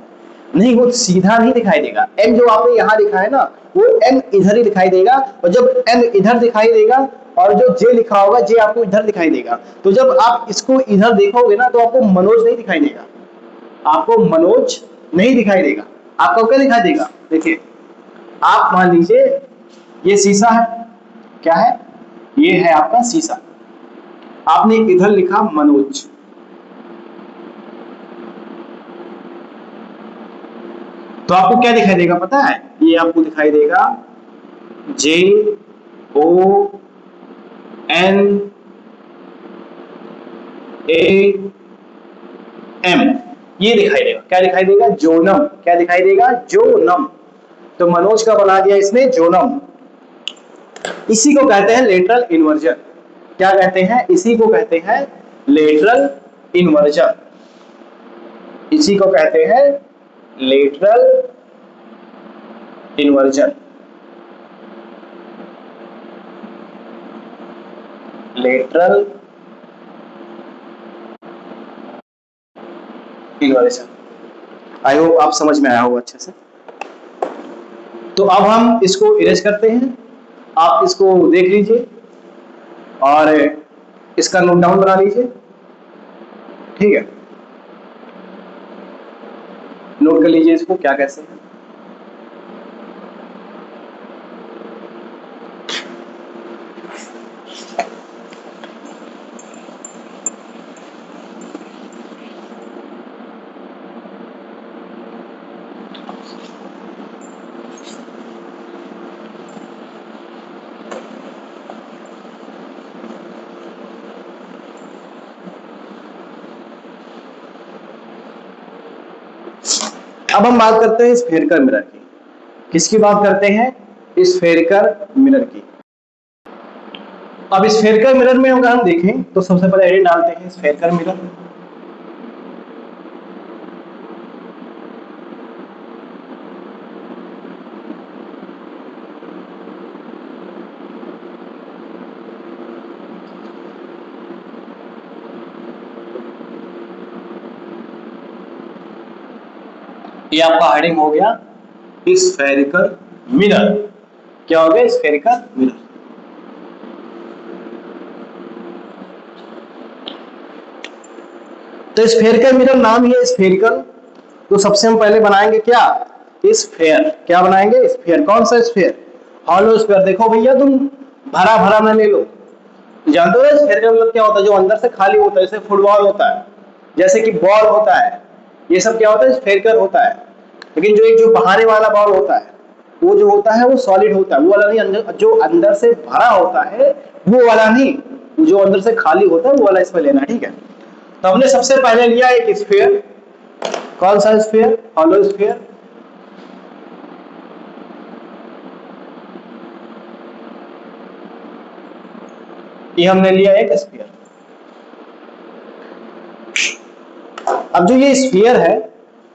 नहीं, वो सीधा नहीं दिखाई देगा। एम जो आपने यहाँ लिखा है ना, वो एम इधर ही दिखाई देगा, और जब एम इधर दिखाई देगा और जो जे लिखा होगा जे आपको इधर दिखाई देगा। तो जब आप इसको इधर देखोगे ना तो आपको मनोज नहीं दिखाई देगा, आपको मनोज नहीं दिखाई देगा, आपको क्या दिखाई देगा? देखिए आप मान लीजिए ये शीशा है, क्या है? ये है आपका शीशा, आपने इधर लिखा मनोज, तो आपको क्या दिखाई देगा पता है? ये आपको दिखाई देगा जे ओ एन ए एम, ये दिखाई देगा। क्या दिखाई देगा? जोनम। क्या दिखाई देगा? जोनम। तो मनोज का बना दिया इसने जोनम। इसी को कहते हैं लेटरल इन्वर्जन। क्या कहते हैं? इसी को कहते हैं लेटरल इन्वर्जन। इसी को कहते हैं lateral inversion. Lateral inversion. I hope आप समझ में आया होगा अच्छे से। तो अब हम इसको इरेज करते हैं, आप इसको देख लीजिए और इसका नोट डाउन बना लीजिए, ठीक है? नोट कर लीजिए इसको क्या कैसे है। अब हम बात करते हैं स्फेरिकल मिरर की। किसकी बात करते हैं? स्फेरिकल मिरर की। अब स्फेरिकल मिरर में अगर हम देखें तो सबसे पहले एडिट डालते हैं स्फेरिकल मिरर। ये आपका हेडिंग हो गया स्फेरिकल मिरर। क्या हो गया? Spherical mirror. तो स्फेरिकल मिरर नाम ही है स्फेरिकल, तो सबसे हम पहले बनाएंगे क्या? स्फेयर। क्या बनाएंगे? स्फेयर। कौन सा स्फेयर? Hollow sphere. देखो भैया तुम भरा भरा ना ले लो, जानते हो स्फेयर का मतलब क्या होता है? जो अंदर से खाली होता है, जैसे फुटबॉल होता है, जैसे कि बॉल होता है, ये सब क्या होता है? स्फेरिकल होता है। लेकिन जो एक जो बहाने वाला बॉल होता है वो जो होता है वो सॉलिड होता है, वो वाला नहीं। जो अंदर से भरा होता है वो वाला नहीं, जो अंदर से खाली होता है वो वाला इसमें लेना, ठीक है? तो हमने सबसे पहले लिया एक स्फीयर। कौन सा स्फीयर? Hollow sphere. ये हमने लिया एक स्फीयर। अब जो ये स्फीयर है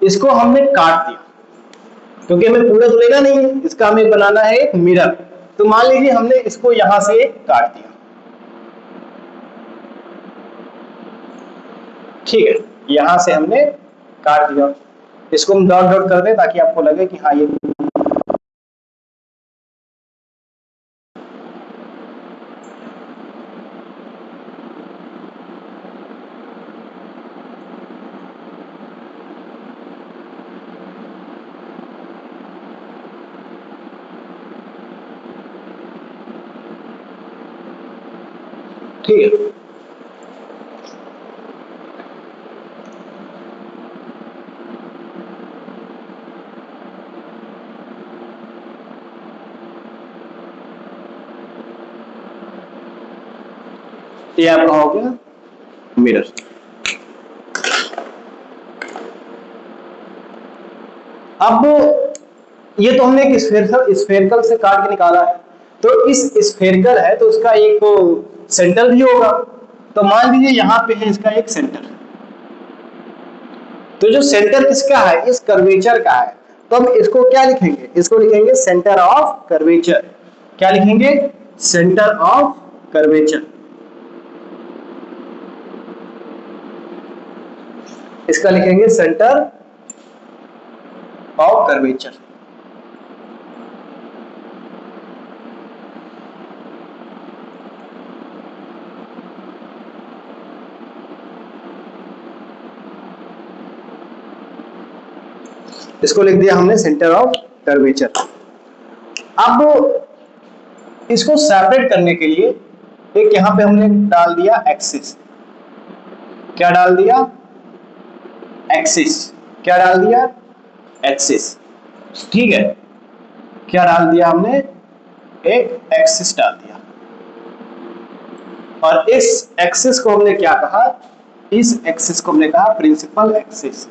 इसको हमने काट दिया, क्योंकि हमें पूरा तो लेना नहीं है, इसका हमें बनाना है एक मिरर। तो मान लीजिए हमने इसको यहां से काट दिया, ठीक है? यहां से हमने काट दिया, इसको हम डॉट डॉट कर दें ताकि आपको लगे कि हाँ ये, ठीक है? ये आपका हो गया मिरर। अब ये तो हमने एक स्फेरिकल से काट के निकाला है, तो इस स्फेरिकल है तो उसका एक सेंटर भी होगा। तो मान लीजिए यहां पे है इसका एक सेंटर, तो जो सेंटर किसका है? इस कर्वेचर का है। तो हम इसको क्या लिखेंगे? इसको लिखेंगे सेंटर ऑफ कर्वेचर। क्या लिखेंगे? Centre of curvature. इसका लिखेंगे सेंटर ऑफ कर्वेचर। इसको लिख दिया हमने सेंटर ऑफ कर्वेचर। अब इसको सेपरेट करने के लिए एक यहां पे हमने डाल दिया एक्सिस। क्या डाल दिया? एक्सिस। क्या डाल दिया? एक्सिस। ठीक है, क्या डाल दिया हमने? एक एक्सिस डाल दिया। और इस एक्सिस को हमने क्या कहा? इस एक्सिस को हमने कहा प्रिंसिपल एक्सिस।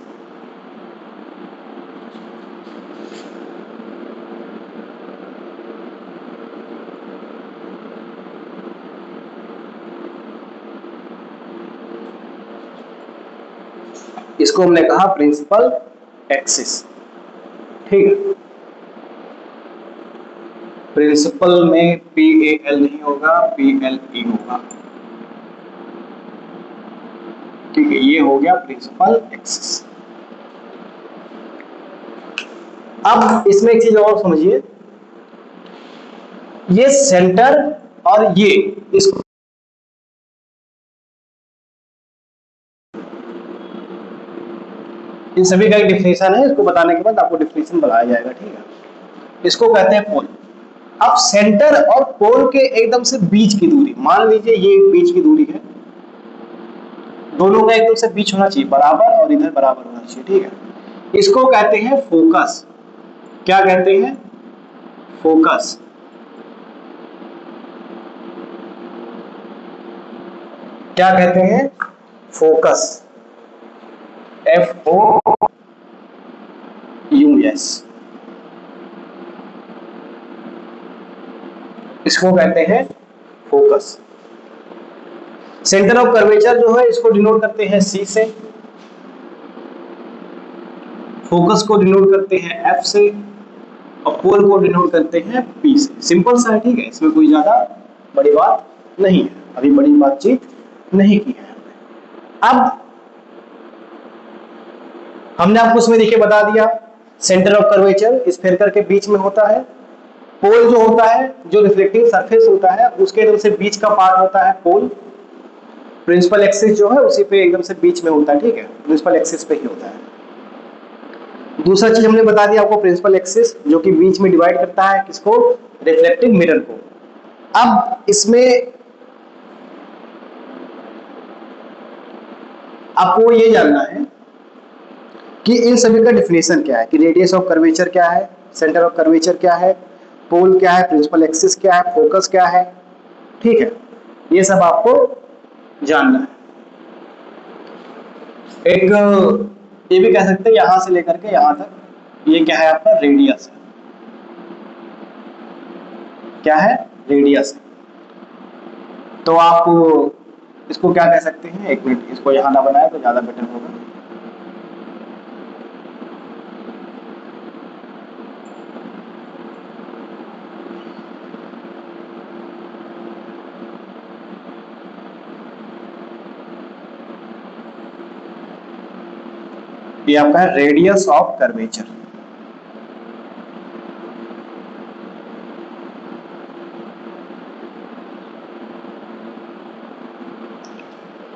इसको हमने कहा प्रिंसिपल एक्सिस। ठीक है, प्रिंसिपल में PAL नहीं होगा, PLE होगा। ठीक है, ये हो गया प्रिंसिपल एक्सिस। अब इसमें एक चीज और समझिए, ये सेंटर और ये इसको इन सभी का एक डिफिनेशन है, इसको बताने के बाद आपको डिफिनेशन बताया जाएगा। ठीक है, इसको कहते हैं पोल। अब सेंटर और पोल के एकदम से बीच की दूरी, मान लीजिए ये बीच की दूरी है, दोनों का एकदम से बीच होना चाहिए बराबर, और इधर बराबर होना चाहिए। ठीक है, इसको कहते हैं फोकस। क्या कहते हैं? फोकस। क्या कहते हैं? फोकस। FOUS। इसको कहते हैं फोकस। सेंटर ऑफ कर्वेचर जो है इसको डिनोट करते हैं C से, फोकस को डिनोट करते हैं F से, और पोल को डिनोट करते हैं P से। सिंपल सा है। ठीक है, इसमें कोई ज्यादा बड़ी बात नहीं है, अभी बड़ी बातचीत नहीं की है। अब हमने आपको उसमें देखिए बता दिया, सेंटर ऑफ कर्वेचर स्फेरिकल के बीच में होता है। पोल जो होता है, जो रिफ्लेक्टिंग सरफेस होता है, उसके एकदम से बीच का पार्ट होता है पोल। प्रिंसिपल एक्सिस जो है उसी पे एकदम से बीच में होता है। ठीक है, प्रिंसिपल एक्सिस पे ही होता है। दूसरा चीज हमने बता दिया आपको, प्रिंसिपल एक्सिस जो कि बीच में डिवाइड करता है किसको? रिफ्लेक्टिंग मिरर को। अब इसमें आपको ये जानना है कि इन सभी का डिफिनेशन क्या है, कि रेडियस ऑफ कर्वेचर क्या है, सेंटर ऑफ कर्वेचर क्या है, पोल क्या है, प्रिंसिपल एक्सिस क्या है, फोकस क्या है। ठीक है, ये सब आपको जानना है। एक ये भी कह सकते हैं यहां से लेकर के यहां तक, ये क्या है आपका? रेडियस है। क्या है? रेडियस है। तो आप इसको क्या कह सकते हैं? एक मिनट, इसको यहां ना बनाए तो ज्यादा बेटर होगा। ये आपका है रेडियस ऑफ कर्वेचर।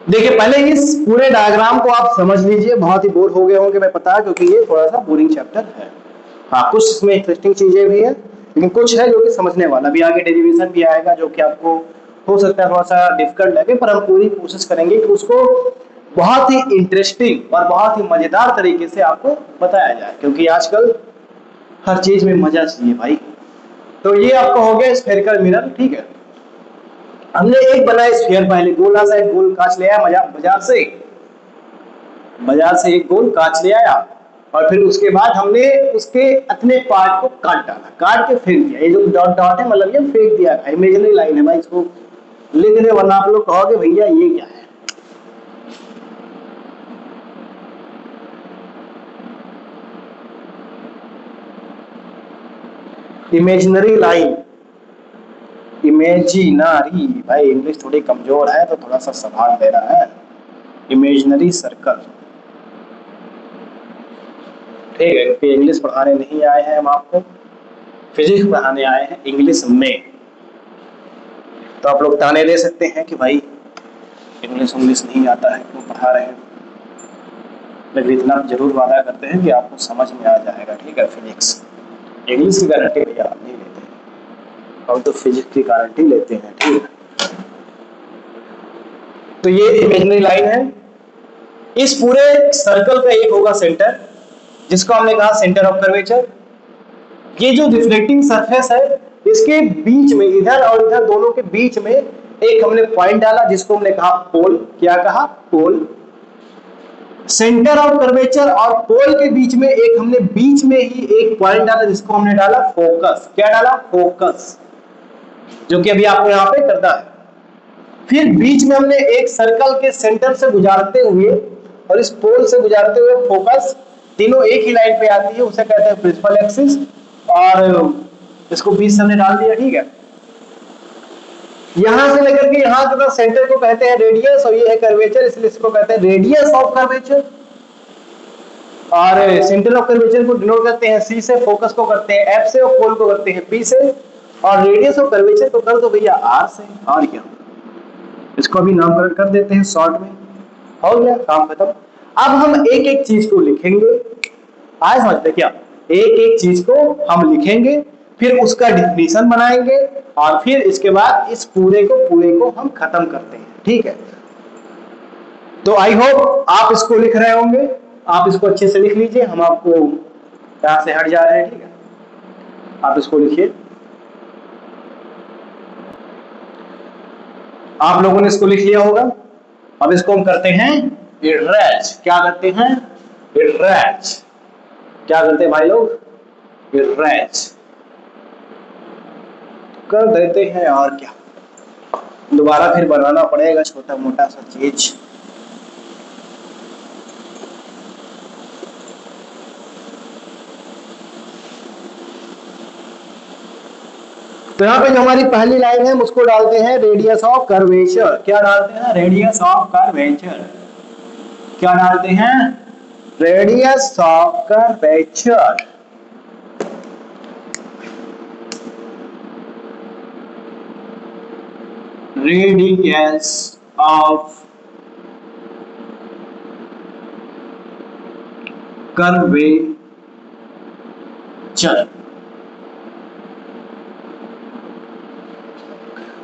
देखिए, पहले इस पूरे डायग्राम को आप समझ लीजिए। बहुत ही बोर हो गए होंगे मैं पता, क्योंकि ये थोड़ा सा बोरिंग चैप्टर है। हाँ, कुछ इसमें इंटरेस्टिंग चीजें भी है, लेकिन कुछ है जो कि समझने वाला भी। आगे डेरिवेशन भी आएगा जो कि आपको हो सकता है थोड़ा सा डिफिकल्ट लगे, पर हम पूरी कोशिश करेंगे कि उसको बहुत ही इंटरेस्टिंग और बहुत ही मजेदार तरीके से आपको बताया जाए, क्योंकि आजकल हर चीज में मजा चाहिए भाई। तो ये आपका हो गया स्फेरिकल मिरर। ठीक है, हमने एक बनाया स्फीयर, पहले गोला सा एक गोल कांच ले आया बाजार से एक गोल कांच ले आया, और फिर उसके बाद हमने उसके अपने पार्ट को काट डाला, काट के फेंक दिया। ये जो डॉट डॉट है मतलब ये फेंक दिया, इमेजिनरी लाइन है भाई, इसको लिख दे वरना आप लोग कहोगे भैया ये क्या है। इमेजिनरी लाइन, इमेजिनरी, भाई इंग्लिश थोड़ी कमजोर है तो थोड़ा सा संभाल लेना है। Imaginary circle. ठीक है, क्योंकि इंग्लिश पढ़ाने नहीं आए हैं हम आपको, फिजिक्स पढ़ाने आए हैं इंग्लिश में। तो आप लोग ताने दे सकते हैं कि भाई इंग्लिश इंग्लिश नहीं आता है, क्यों पढ़ा रहे हैं। लेकिन इतना जरूर वादा करते हैं कि आपको समझ में आ जाएगा, ठीक है। फिजिक्स, इंग्लिश की गारंटी भैया आप नहीं लेते, हम तो फिजिक्स की गारंटी लेते हैं, ठीक है। तो ये इमेजिनरी लाइन है। इस पूरे सर्कल का एक होगा सेंटर, जिसको हमने कहा सेंटर ऑफ कर्वेचर। ये जो रिफ्लेक्टिंग सरफेस है, इसके बीच में, इधर और इधर दोनों के बीच में एक हमने पॉइंट डाला, जिसको हमने कहा पोल। क्या कहा? पोल। सेंटर ऑफ कर्वेचर और पोल के बीच में एक हमने बीच में ही एक पॉइंट डाला, जिसको हमने डाला फोकस। क्या डाला? फोकस, जो कि अभी आपको यहां पे करना है। फिर बीच में हमने एक सर्कल के सेंटर से गुजारते हुए और इस पोल से गुजारते हुए फोकस, तीनों एक ही लाइन पे आती है, उसे कहते हैं प्रिंसिपल एक्सिस। और इसको बीच से हमने डाल दिया, ठीक है। यहां से लेकर के यहां तक सेंटर को कहते हैं रेडियस, और ये है कर्वेचर, इसलिए इसको कहते हैं रेडियस ऑफ कर्वेचर। और सेंटर ऑफ कर्वेचर को डिनोट करते हैं सी से, फोकस को करते हैं एफ से, और पोल को करते हैं पी से, और रेडियस ऑफ कर्वेचर को कर दो भैया आर से। और क्या, इसको अभी नामकरण कर देते हैं शॉर्ट में, हो गया काम खत्म। अब हम एक एक चीज को लिखेंगे, आज समझते क्या, एक एक चीज को हम लिखेंगे, फिर उसका डिफिनीशन बनाएंगे, और फिर इसके बाद इस पूरे को हम खत्म करते हैं, ठीक है। तो आई होप आप इसको लिख रहे होंगे, आप इसको अच्छे से लिख लीजिए, हम आपको यहां से हट जा रहे हैं, ठीक है। आप इसको लिखिए, आप लोगों ने इसको लिख लिया होगा। अब इसको हम करते हैं इरेज। क्या करते हैं? इरेज। क्या करते हैं भाई लोग? इरेज कर देते हैं, और क्या, दोबारा फिर बनाना पड़ेगा छोटा मोटा सा चीज। तो यहाँ पे जो हमारी पहली लाइन है, उसको डालते हैं रेडियस ऑफ कर्वेचर। क्या डालते हैं? Radius of curvature. क्या डालते हैं? Radius of curvature. Radius of curvature.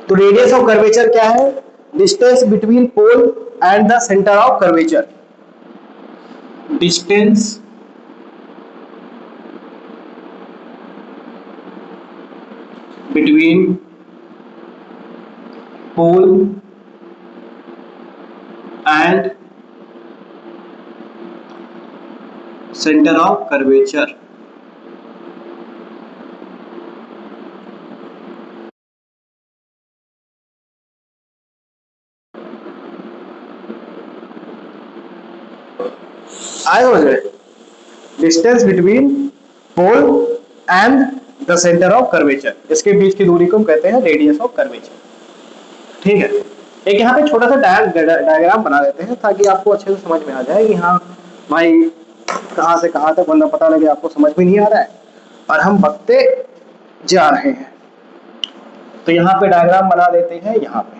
तो रेडियस ऑफ कर्वेचर क्या है? Distance between pole and the centre of curvature. Distance between pole and centre of curvature. आए समझ रहे? Distance between pole and the centre of curvature, इसके बीच की दूरी को हम कहते हैं रेडियस ऑफ कर्वेचर, ठीक है। एक यहाँ पे छोटा सा डायग्राम बना देते हैं, ताकि आपको अच्छे से समझ में आ जाए कि हाँ भाई कहाँ से कहाँ तक, वरना पता लगे आपको समझ में नहीं आ रहा है और हम बकते जा रहे हैं। तो यहाँ पे डायग्राम बना देते हैं, यहाँ पे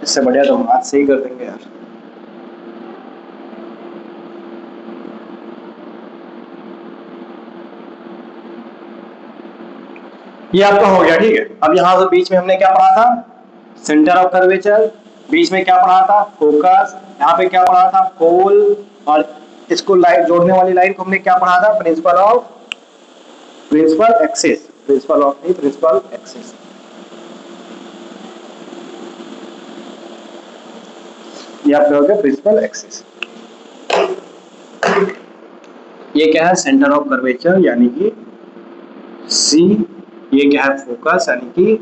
इससे बढ़िया तो हम हाथ से ही कर देंगे यार। ये आपका हो गया, ठीक है। अब यहाँ से बीच में हमने क्या पढ़ा था? Centre of curvature. बीच में क्या पढ़ा था? फोकस। यहाँ पे क्या पढ़ा था? पोल। और इसको लाइन जोड़ने वाली लाइन को हमने क्या पढ़ा था? Principal axis. Principal axis. ये आपका हो गया प्रिंसिपल एक्सिस। ये क्या है? सेंटर ऑफ कर्वेचर यानी कि सी। ये क्या है? फोकस यानी कि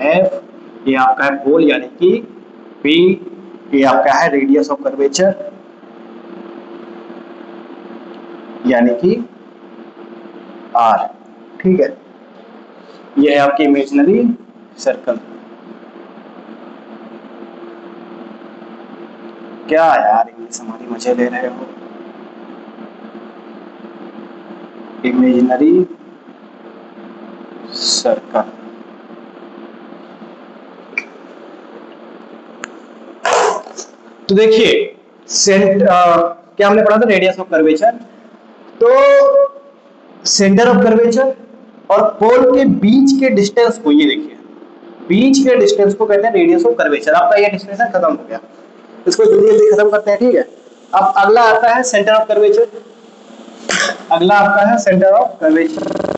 एफ। ये आपका है पोल यानी कि पी। ये आपका है रेडियस ऑफ कर्वेचर, यानी कि आर। ठीक है, ये है आपकी इमेजिनरी सर्कल। क्या यार इंग्लिश हमारी मजे ले रहे हो। इमेजिनरी सर्कल, तो देखिए क्या हमने पढ़ा था, रेडियस ऑफ कर्वेचर। तो सेंटर ऑफ कर्वेचर और पोल के बीच के डिस्टेंस को, ये देखिए बीच के डिस्टेंस को कहते हैं रेडियस ऑफ कर्वेचर। आपका ये डिस्टेंस खत्म हो गया, इसको जल्दी जल्दी खत्म करते हैं। ठीक है, अब अगला आता है सेंटर ऑफ कर्वेचर। अगला आपका है सेंटर ऑफ कर्वेचर।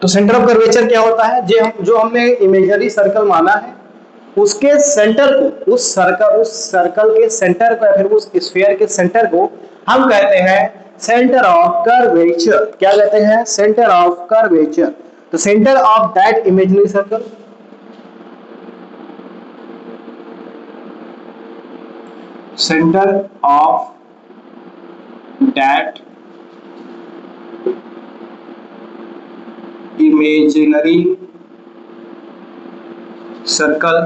तो सेंटर ऑफ कर्वेचर क्या होता है, जो हमने इमेजिनरी सर्कल माना है उसके सेंटर को, उस सर्कल के सेंटर को या फिर उस स्फीयर के सेंटर को हम कहते हैं सेंटर ऑफ कर्वेचर। क्या कहते हैं? Centre of curvature. तो centre of that imaginary circle, centre of that imaginary circle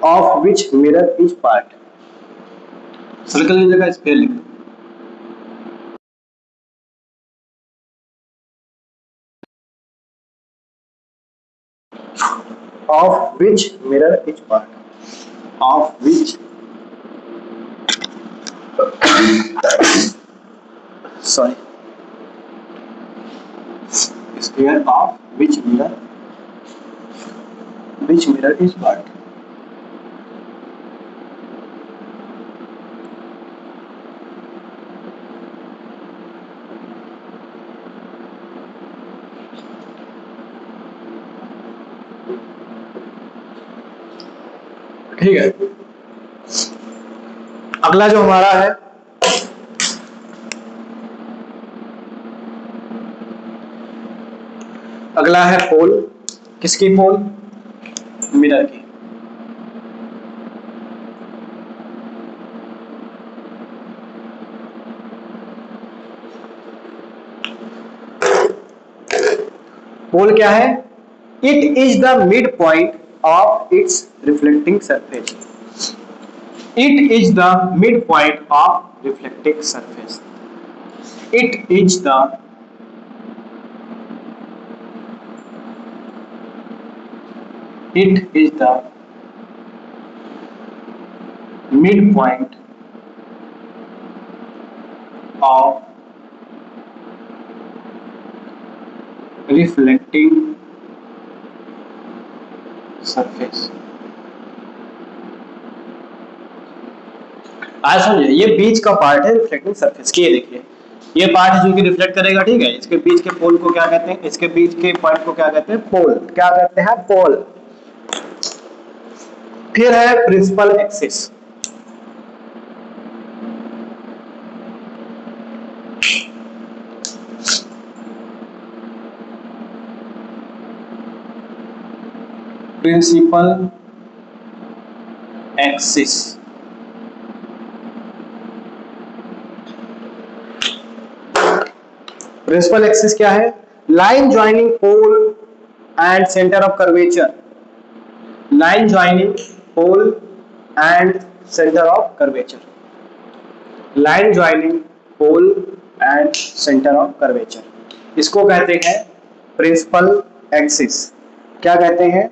of which mirror is part। Circle की जगह स्फीयर लिख दो। of which mirror is part, of which sorry sphere of which mirror is part। ठीक है, अगला जो हमारा है अगला है पोल। किसकी पोल? मिरर की। पोल क्या है? It is the mid point of its reflecting surface. It is the mid point of reflecting surface. It is the it is the midpoint of reflecting surface। आज समझिए, ये बीच का पार्ट है रिफ्लेक्टिंग सरफेस की। ये देखिए, ये पार्ट है जो कि रिफ्लेक्ट करेगा। ठीक है, इसके बीच के पोल को क्या कहते हैं? इसके बीच के पॉइंट को क्या कहते हैं? पोल। क्या कहते हैं? पोल। फिर है principal axis. Principal axis principal axis क्या है? Line joining pole and centre of curvature. Line joining pole and centre of curvature. Line joining pole and centre of curvature, इसको कहते हैं प्रिंसिपल एक्सिस। क्या कहते हैं?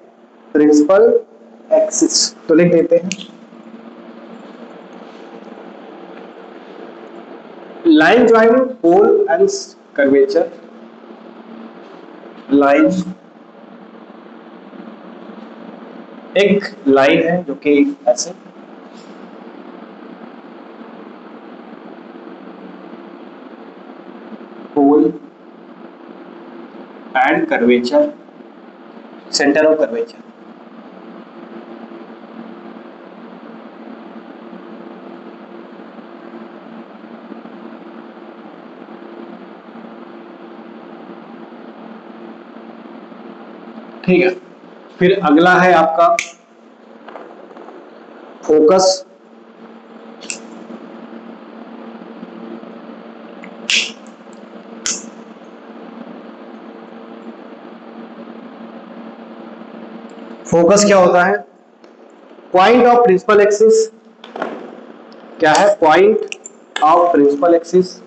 Principal axis. तो लिख देते हैं line joining pole and curvature. Line, एक लाइन है जो कि ऐसे, and curvature, centre of curvature. ठीक है, फिर अगला है आपका फोकस। फोकस क्या होता है? Point of principal axis. क्या है? Point of principal axis.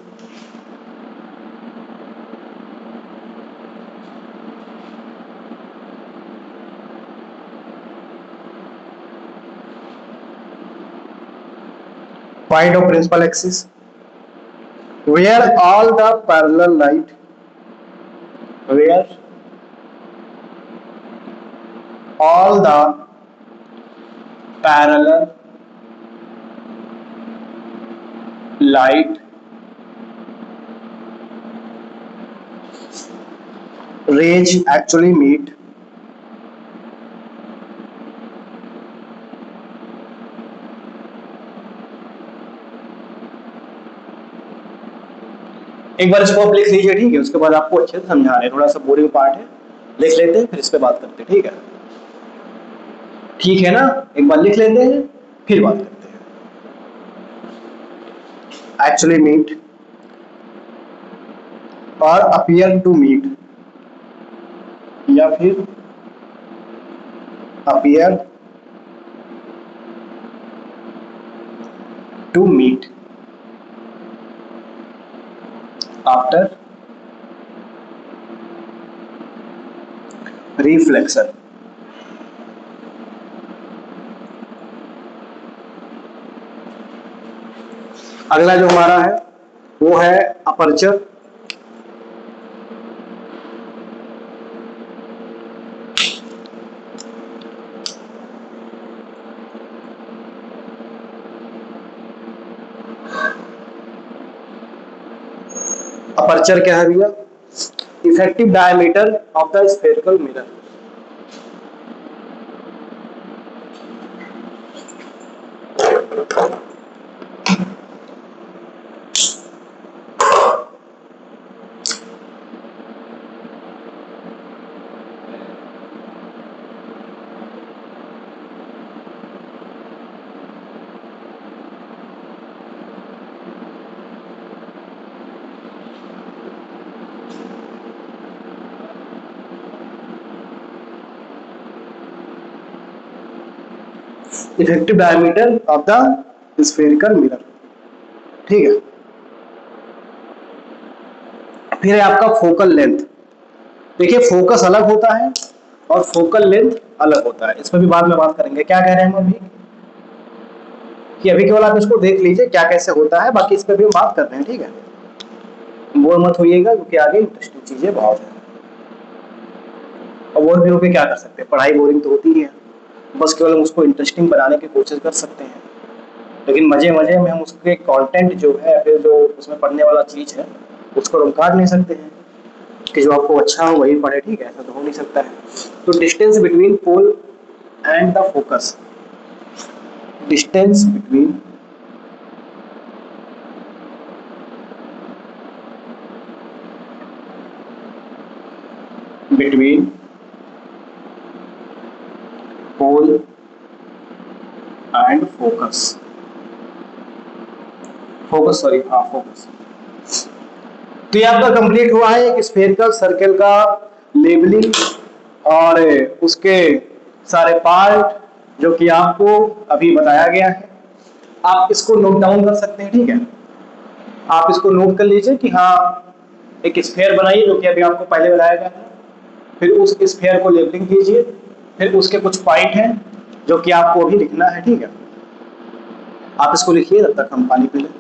Point of principal axis where all the parallel light, where all the parallel light rays actually meet, एक बार इसको आप लिख लीजिए, ठीक है? उसके बाद आपको अच्छे से समझा रहे हैं, थोड़ा सा बोरिंग पार्ट है, लिख लेते हैं फिर इस पे बात करते हैं, ठीक है? ठीक है ना? एक बार लिख लेते हैं फिर बात करते हैं। एक्चुअली मीट और अपीयर टू मीट, या फिर appear to meet after reflection. अगला जो हमारा है वो है अपर्चर। अपर्चर क्या है भैया? Effective diameter of the spherical mirror. Effective diameter of the spherical mirror, ठीक है? फिर है आपका फोकल लेंथ। देखिए, फोकस अलग होता है और फोकल लेंथ अलग होता है, इस पर भी बाद में बात करेंगे। क्या कह रहे हैं हम अभी? कि अभी केवल आप इसको देख लीजिए क्या कैसे होता है, बाकी इस पर भी हम बात कर रहे हैं, ठीक है? बोर मत होइएगा क्योंकि आगे इंटरेस्टिंग चीजें बहुत है। और बोर भी होकर क्या कर सकते हैं? पढ़ाई बोरिंग तो होती ही है, बस केवल हम उसको इंटरेस्टिंग बनाने की कोशिश कर सकते हैं, लेकिन मजे मजे में हम उसके कंटेंट जो है, फिर जो उसमें पढ़ने वाला चीज है, उसको हम काट नहीं सकते हैं कि जो आपको अच्छा हो वही पढ़े, ठीक है? ऐसा तो हो नहीं सकता है। तो distance between pole and the focus, distance between between pole and focus, focus sorry, हाँ फोकस। तो ये आपका कंप्लीट हुआ है एक स्फेरिकल सर्कल का लेबलिंग और उसके सारे पार्ट जो कि आपको अभी बताया गया है। आप इसको नोट डाउन कर सकते हैं, ठीक है? आप इसको नोट कर लीजिए कि हाँ, एक स्फेयर बनाइए जो कि अभी आपको पहले बताया गया था, फिर उस स्फेयर को लेबलिंग कीजिए, फिर उसके कुछ पॉइंट हैं जो कि आपको अभी लिखना है, ठीक है? आप इसको लिखिए, तब तक हम पानी पी लें।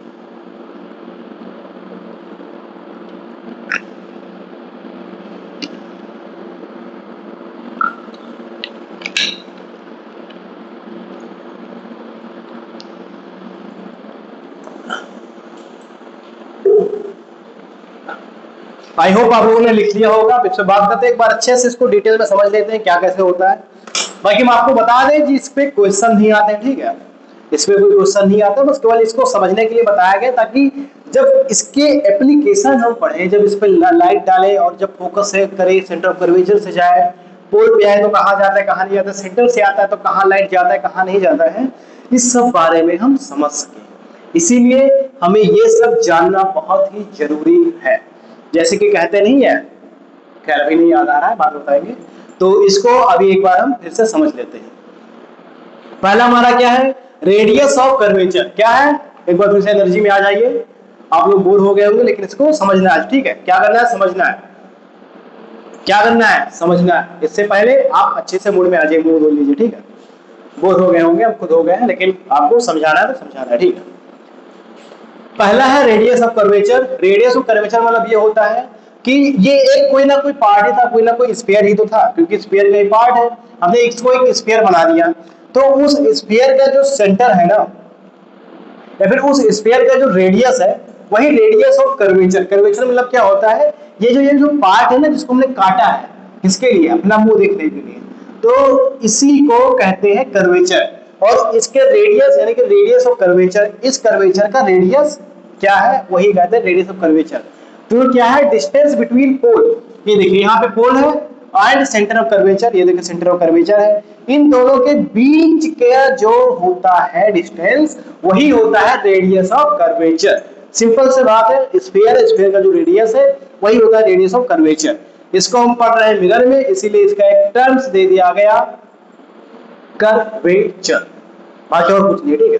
आई होप आप लोगों ने लिख लिया होगा। अब इससे बात करते हैं, एक बार अच्छे से इसको डिटेल में समझ लेते हैं क्या कैसे होता है। बाकी हम आपको बता दें जी, इस पे क्वेश्चन नहीं आते, ठीक है, इसमें कोई क्वेश्चन नहीं आता, बस केवल इसको समझने के लिए बताया गया, ताकि जब इसके एप्लीकेशन हम पढ़ें, जब इस पर लाइट डालें और जब फोकस से करें, सेंटर ऑफ कर्वेचर से जाए, पोल पे आए तो कहाँ जाता है कहाँ नहीं जाता, सेंटर से आता है तो कहाँ लाइट जाता है कहाँ नहीं जाता है, इस सब बारे में हम समझ सकें। इसीलिए हमें ये सब जानना बहुत ही जरूरी है। जैसे कि कहते नहीं है, खैर अभी नहीं याद आ रहा है, बाद में बताएंगे। तो इसको अभी एक बार हम फिर से समझ लेते हैं। पहला हमारा क्या है, रेडियस ऑफ कर्वेचर क्या है, एक बार फिर से एनर्जी में आ जाइए। आप लोग बोर हो गए होंगे, लेकिन इसको समझना है, ठीक है, क्या करना है, समझना है, क्या करना है, समझना है। इससे पहले आप अच्छे से मूड में आ जाइए, बोल लीजिए, ठीक है, बोर हो गए होंगे, हम खुद हो गए हैं, लेकिन आपको समझाना है तो समझाना है, ठीक है। पहला है radius of curvature. Radius of curvature मतलब ये होता है कि ये एक कोई ना कोई पार्ट ही था, कोई ना कोई स्फीयर ही तो था, क्योंकि स्फीयर का एक पार्ट है, हमने इसको एक स्फीयर बना दिया, तो उस स्फीयर का जो सेंटर है ना, या फिर उस स्फीयर का जो रेडियस है, वही रेडियस ऑफ कर्वेचर। कर्वेचर मतलब क्या होता है, ये जो पार्ट है ना, जिसको हमने काटा है, किसके लिए, अपना मुंह देखने के लिए, तो इसी को कहते हैं कर्वेचर। और इसके रेडियस यानी कि रेडियस ऑफ कर्वेचर, इस कर्वेचर का रेडियस क्या है, वही कहते हैं रेडियस ऑफ कर्वेचर। तो क्या है, डिस्टेंस बिटवीन पोल, ये देखिए यहाँ पे पोल है एंड सेंटर ऑफ कर्वेचर, ये देखिए सेंटर ऑफ कर्वेचर है, इन दोनों के बीच का जो होता है डिस्टेंस, वही होता है रेडियस ऑफ कर्वेचर। सिंपल से बात है, स्फीयर, स्फीयर का जो रेडियस है वही होता है रेडियस ऑफ कर्वेचर। इसको हम पढ़ रहे हैं मिरर में, इसीलिए इसका एक टर्म्स दे दिया गया कर्वेचर, बाकी और कुछ नहीं, ठीक है।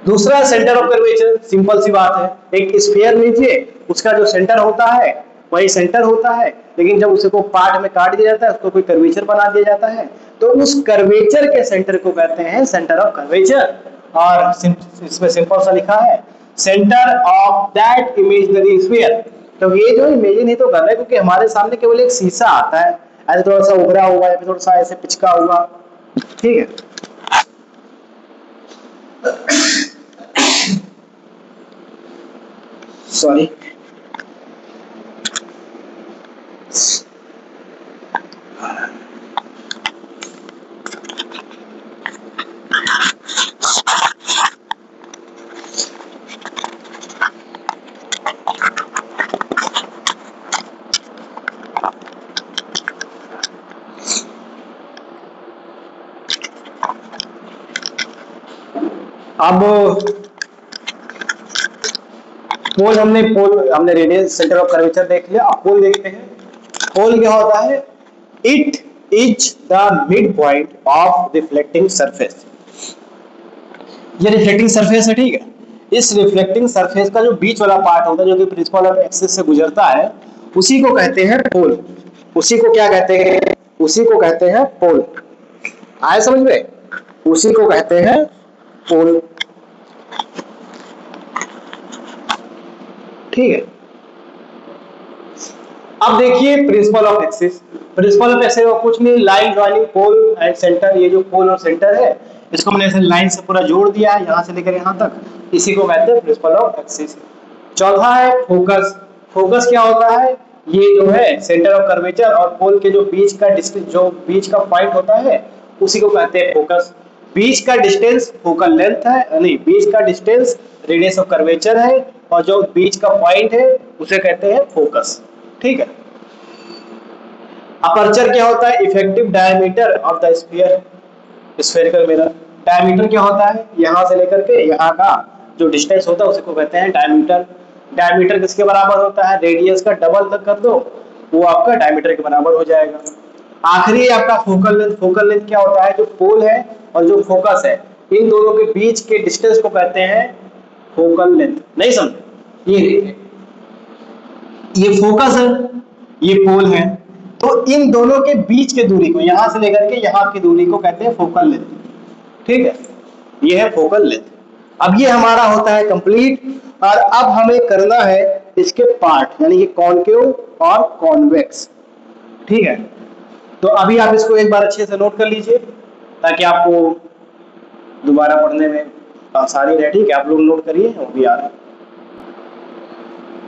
दूसरा सेंटर ऑफ कर्वेचर, सिंपल सी बात है, एक स्फीयर लीजिए, उसका जो सेंटर होता है वही सेंटर होता है, लेकिन जब उसको पार्ट में काट दिया जाता है, उसको कोई कर्वेचर बना दिया जाता है, तो उस कर्वेचर के सेंटर को कहते हैं सेंटर ऑफ कर्वेचर। और इसमें सिंपल सा लिखा है, centre of that imaginary sphere. तो ये जो इमेजिन ही तो कर रहे हैं, क्योंकि हमारे सामने केवल एक शीशा आता है, ऐसे थोड़ा सा उभरा हुआ है, थोड़ा सा ऐसे पिचका हुआ, ठीक है। सॉरी, अब पोल हमने रेडियस सेंटर ऑफ कर्वेचर देख लिया, अब पोल देखते हैं। पोल क्या होता है, it is the mid point of reflecting surface. ये रिफ्लेक्टिंग सरफेस है, ठीक है। इस रिफ्लेक्टिंग सरफेस का जो बीच वाला पार्ट होता है, जो कि प्रिंसिपल ऑफ एक्सिस से गुजरता है, उसी को कहते हैं पोल। उसी को क्या कहते हैं, उसी को कहते हैं पोल। आए समझ में, उसी को कहते हैं पोल, ठीक है। अब देखिए principal of axis. Principal of axis कुछ नहीं, line joining pole and centre. ये जो पोल और सेंटर है, इसको मैंने ऐसे लाइन से पूरा जोड़ दिया है, यहां से लेकर यहां तक, इसी को कहते हैं प्रिंसिपल ऑफ एक्सिस। चौथा है फोकस। फोकस क्या होता है, ये जो है सेंटर ऑफ कर्वेचर और पोल के जो बीच का डिस्टेंस, जो बीच का पॉइंट होता है, उसी को कहते हैं फोकस। बीच का डिस्टेंस फोकल लेंथ है, नहीं, बीच का डिस्टेंस रेडियस ऑफ कर्वेचर है, और जो बीच का पॉइंट है उसे कहते हैं फोकस, ठीक है। अपर्चर क्या होता है, effective diameter of the sphere, spherical mirror. Diameter क्या होता है, यहां से लेकर के यहां का जो डिस्टेंस होता है उसी को कहते हैं डायमीटर। डायमीटर किसके बराबर होता है, रेडियस का डबल तक कर दो, वो आपका डायमीटर के बराबर हो जाएगा। आखिरी आपका फोकल लेंथ। फोकल लेंथ क्या होता है, जो पोल है और जो फोकस है, इन दोनों के बीच के डिस्टेंस को कहते हैं फोकल लेंथ। नहीं समझे, ये देखिए, ये फोकस है, ये पोल है, तो इन दोनों के बीच के दूरी को, यहां से लेकर के यहां की दूरी को कहते हैं फोकल लेंथ, ठीक है। ये है फोकल लेंथ। अब ये हमारा होता है कंप्लीट, और अब हमें करना है इसके पार्ट, यानी कि कॉनकेव और कॉन्वेक्स, ठीक है। तो अभी आप इसको एक बार अच्छे से नोट कर लीजिए, ताकि आपको दोबारा पढ़ने में आसानी रहे, ठीक है। आप लोग नोट करिए, वो भी आ रहा है।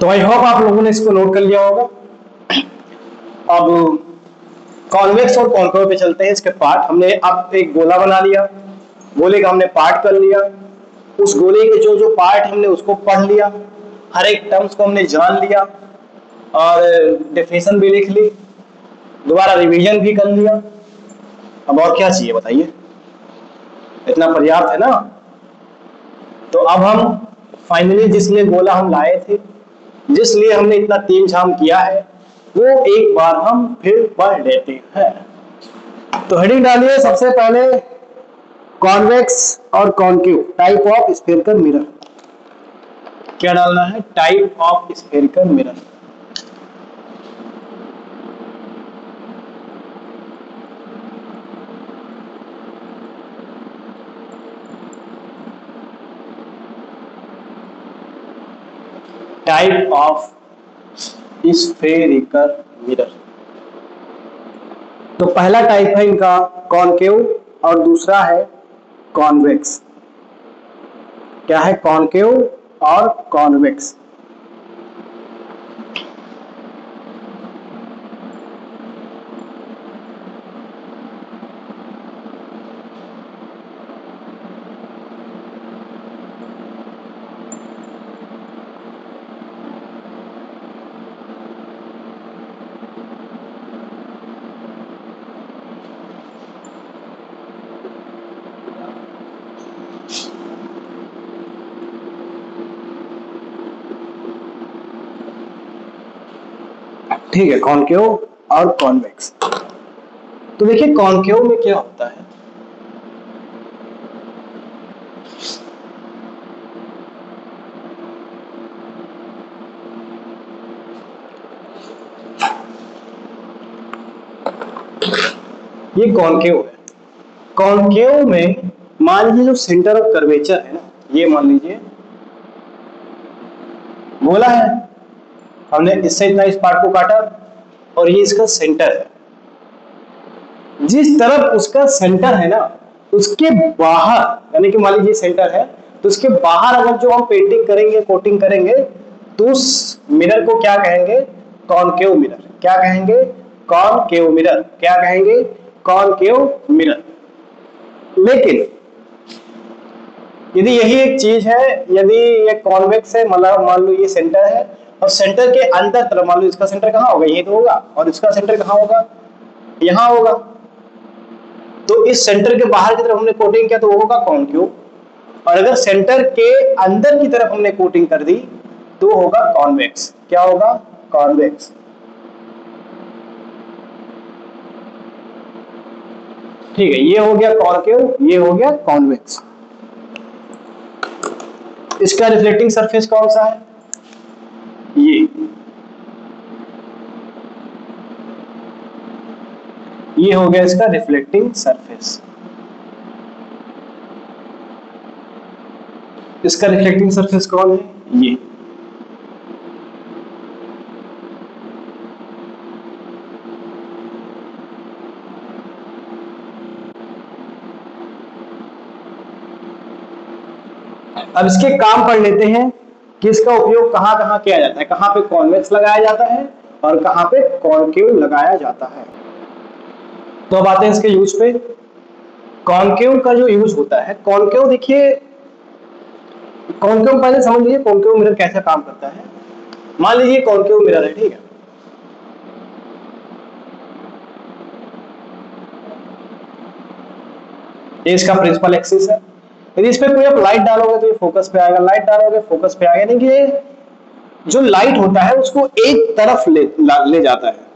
तो आई होप आप लोगों ने इसको नोट कर लिया होगा। अब कॉन्वेक्स और कॉन्केव पे चलते हैं। इसके पार्ट हमने अब एक गोला बना लिया, गोले का हमने पार्ट कर लिया, उस गोले के जो जो पार्ट हमने उसको पढ़ लिया, हर एक टर्म्स को हमने जान लिया और डेफिनेशन भी लिख ली, दोबारा रिवीजन भी कर लिया। अब और क्या चाहिए बताइए, इतना पर्याप्त है ना। तो अब हम फाइनली जिस लिए गोला हम लाए थे, जिस लिए हमने इतना तीम झाम किया है, वो एक बार हम फिर पढ़ लेते हैं। तो हेडिंग डालिए सबसे पहले कॉन्वेक्स और concave type of spherical mirror. क्या डालना है? Type of spherical mirror. Type of spherical mirror. तो पहला टाइप है इनका कॉन्केव और दूसरा है कॉन्वेक्स। क्या है? कॉन्केव और कॉन्वेक्स। ठीक है, कॉन्केव और कॉन्वेक्स। तो देखिए कॉन्केव में क्या होता है, ये कॉन्केव है। कॉन्केव में मान लीजिए जो सेंटर ऑफ कर्वेचर है ना, ये मान लीजिए गोला है, हमने इससे इतना इस पार्ट को काटा और ये इसका सेंटर है। जिस तरफ उसका सेंटर है ना, उसके बाहर, यानी कि मान लीजिए सेंटर है तो उसके बाहर अगर जो हम पेंटिंग करेंगे, कोटिंग करेंगे, तो उस मिरर को क्या कहेंगे? Concave mirror. क्या कहेंगे? Concave mirror. क्या कहेंगे? Concave mirror. लेकिन यदि यही एक चीज है, यदि ये कॉन्वेक्स है, मतलब मान लो ये सेंटर है और सेंटर के अंदर तरफ मान लो इसका सेंटर कहां होगा? ये तो होगा, और इसका सेंटर कहां होगा? यहां होगा। तो इस सेंटर के बाहर की तरफ हमने कोटिंग किया तो वो होगा कॉन्केव, और अगर सेंटर के अंदर की तरफ हमने कोटिंग कर दी तो होगा कॉन्वेक्स। क्या होगा? कॉन्वेक्स। ठीक है, ये हो गया कॉन्केव, ये हो गया कॉन्वेक्स। इसका रिफ्लेक्टिंग सरफेस कौन सा है? ये हो गया इसका रिफ्लेक्टिंग सरफेस। इसका रिफ्लेक्टिंग सरफेस कौन है? ये। अब इसके काम पढ़ लेते हैं कि इसका उपयोग कहां कहां किया जाता है, कहां पे कॉन्वेक्स लगाया जाता है और कहां पे कॉन्केव लगाया जाता है। तो अब आते हैं इसके यूज पे। कॉन्केव का जो यूज होता है, कॉन्केव देखिए, कॉन्केव पहले समझ लीजिए कॉन्केव मिरर कैसा काम करता है। मान लीजिए कॉन्केव मिरर है, ठीक है, ये इसका प्रिंसिपल एक्सिस है। यदि इस पर कोई आप लाइट डालोगे तो ये फोकस पे आएगा, लाइट डालोगे फोकस पे आएगा। यानी कि जो लाइट होता है उसको एक तरफ ले जाता है।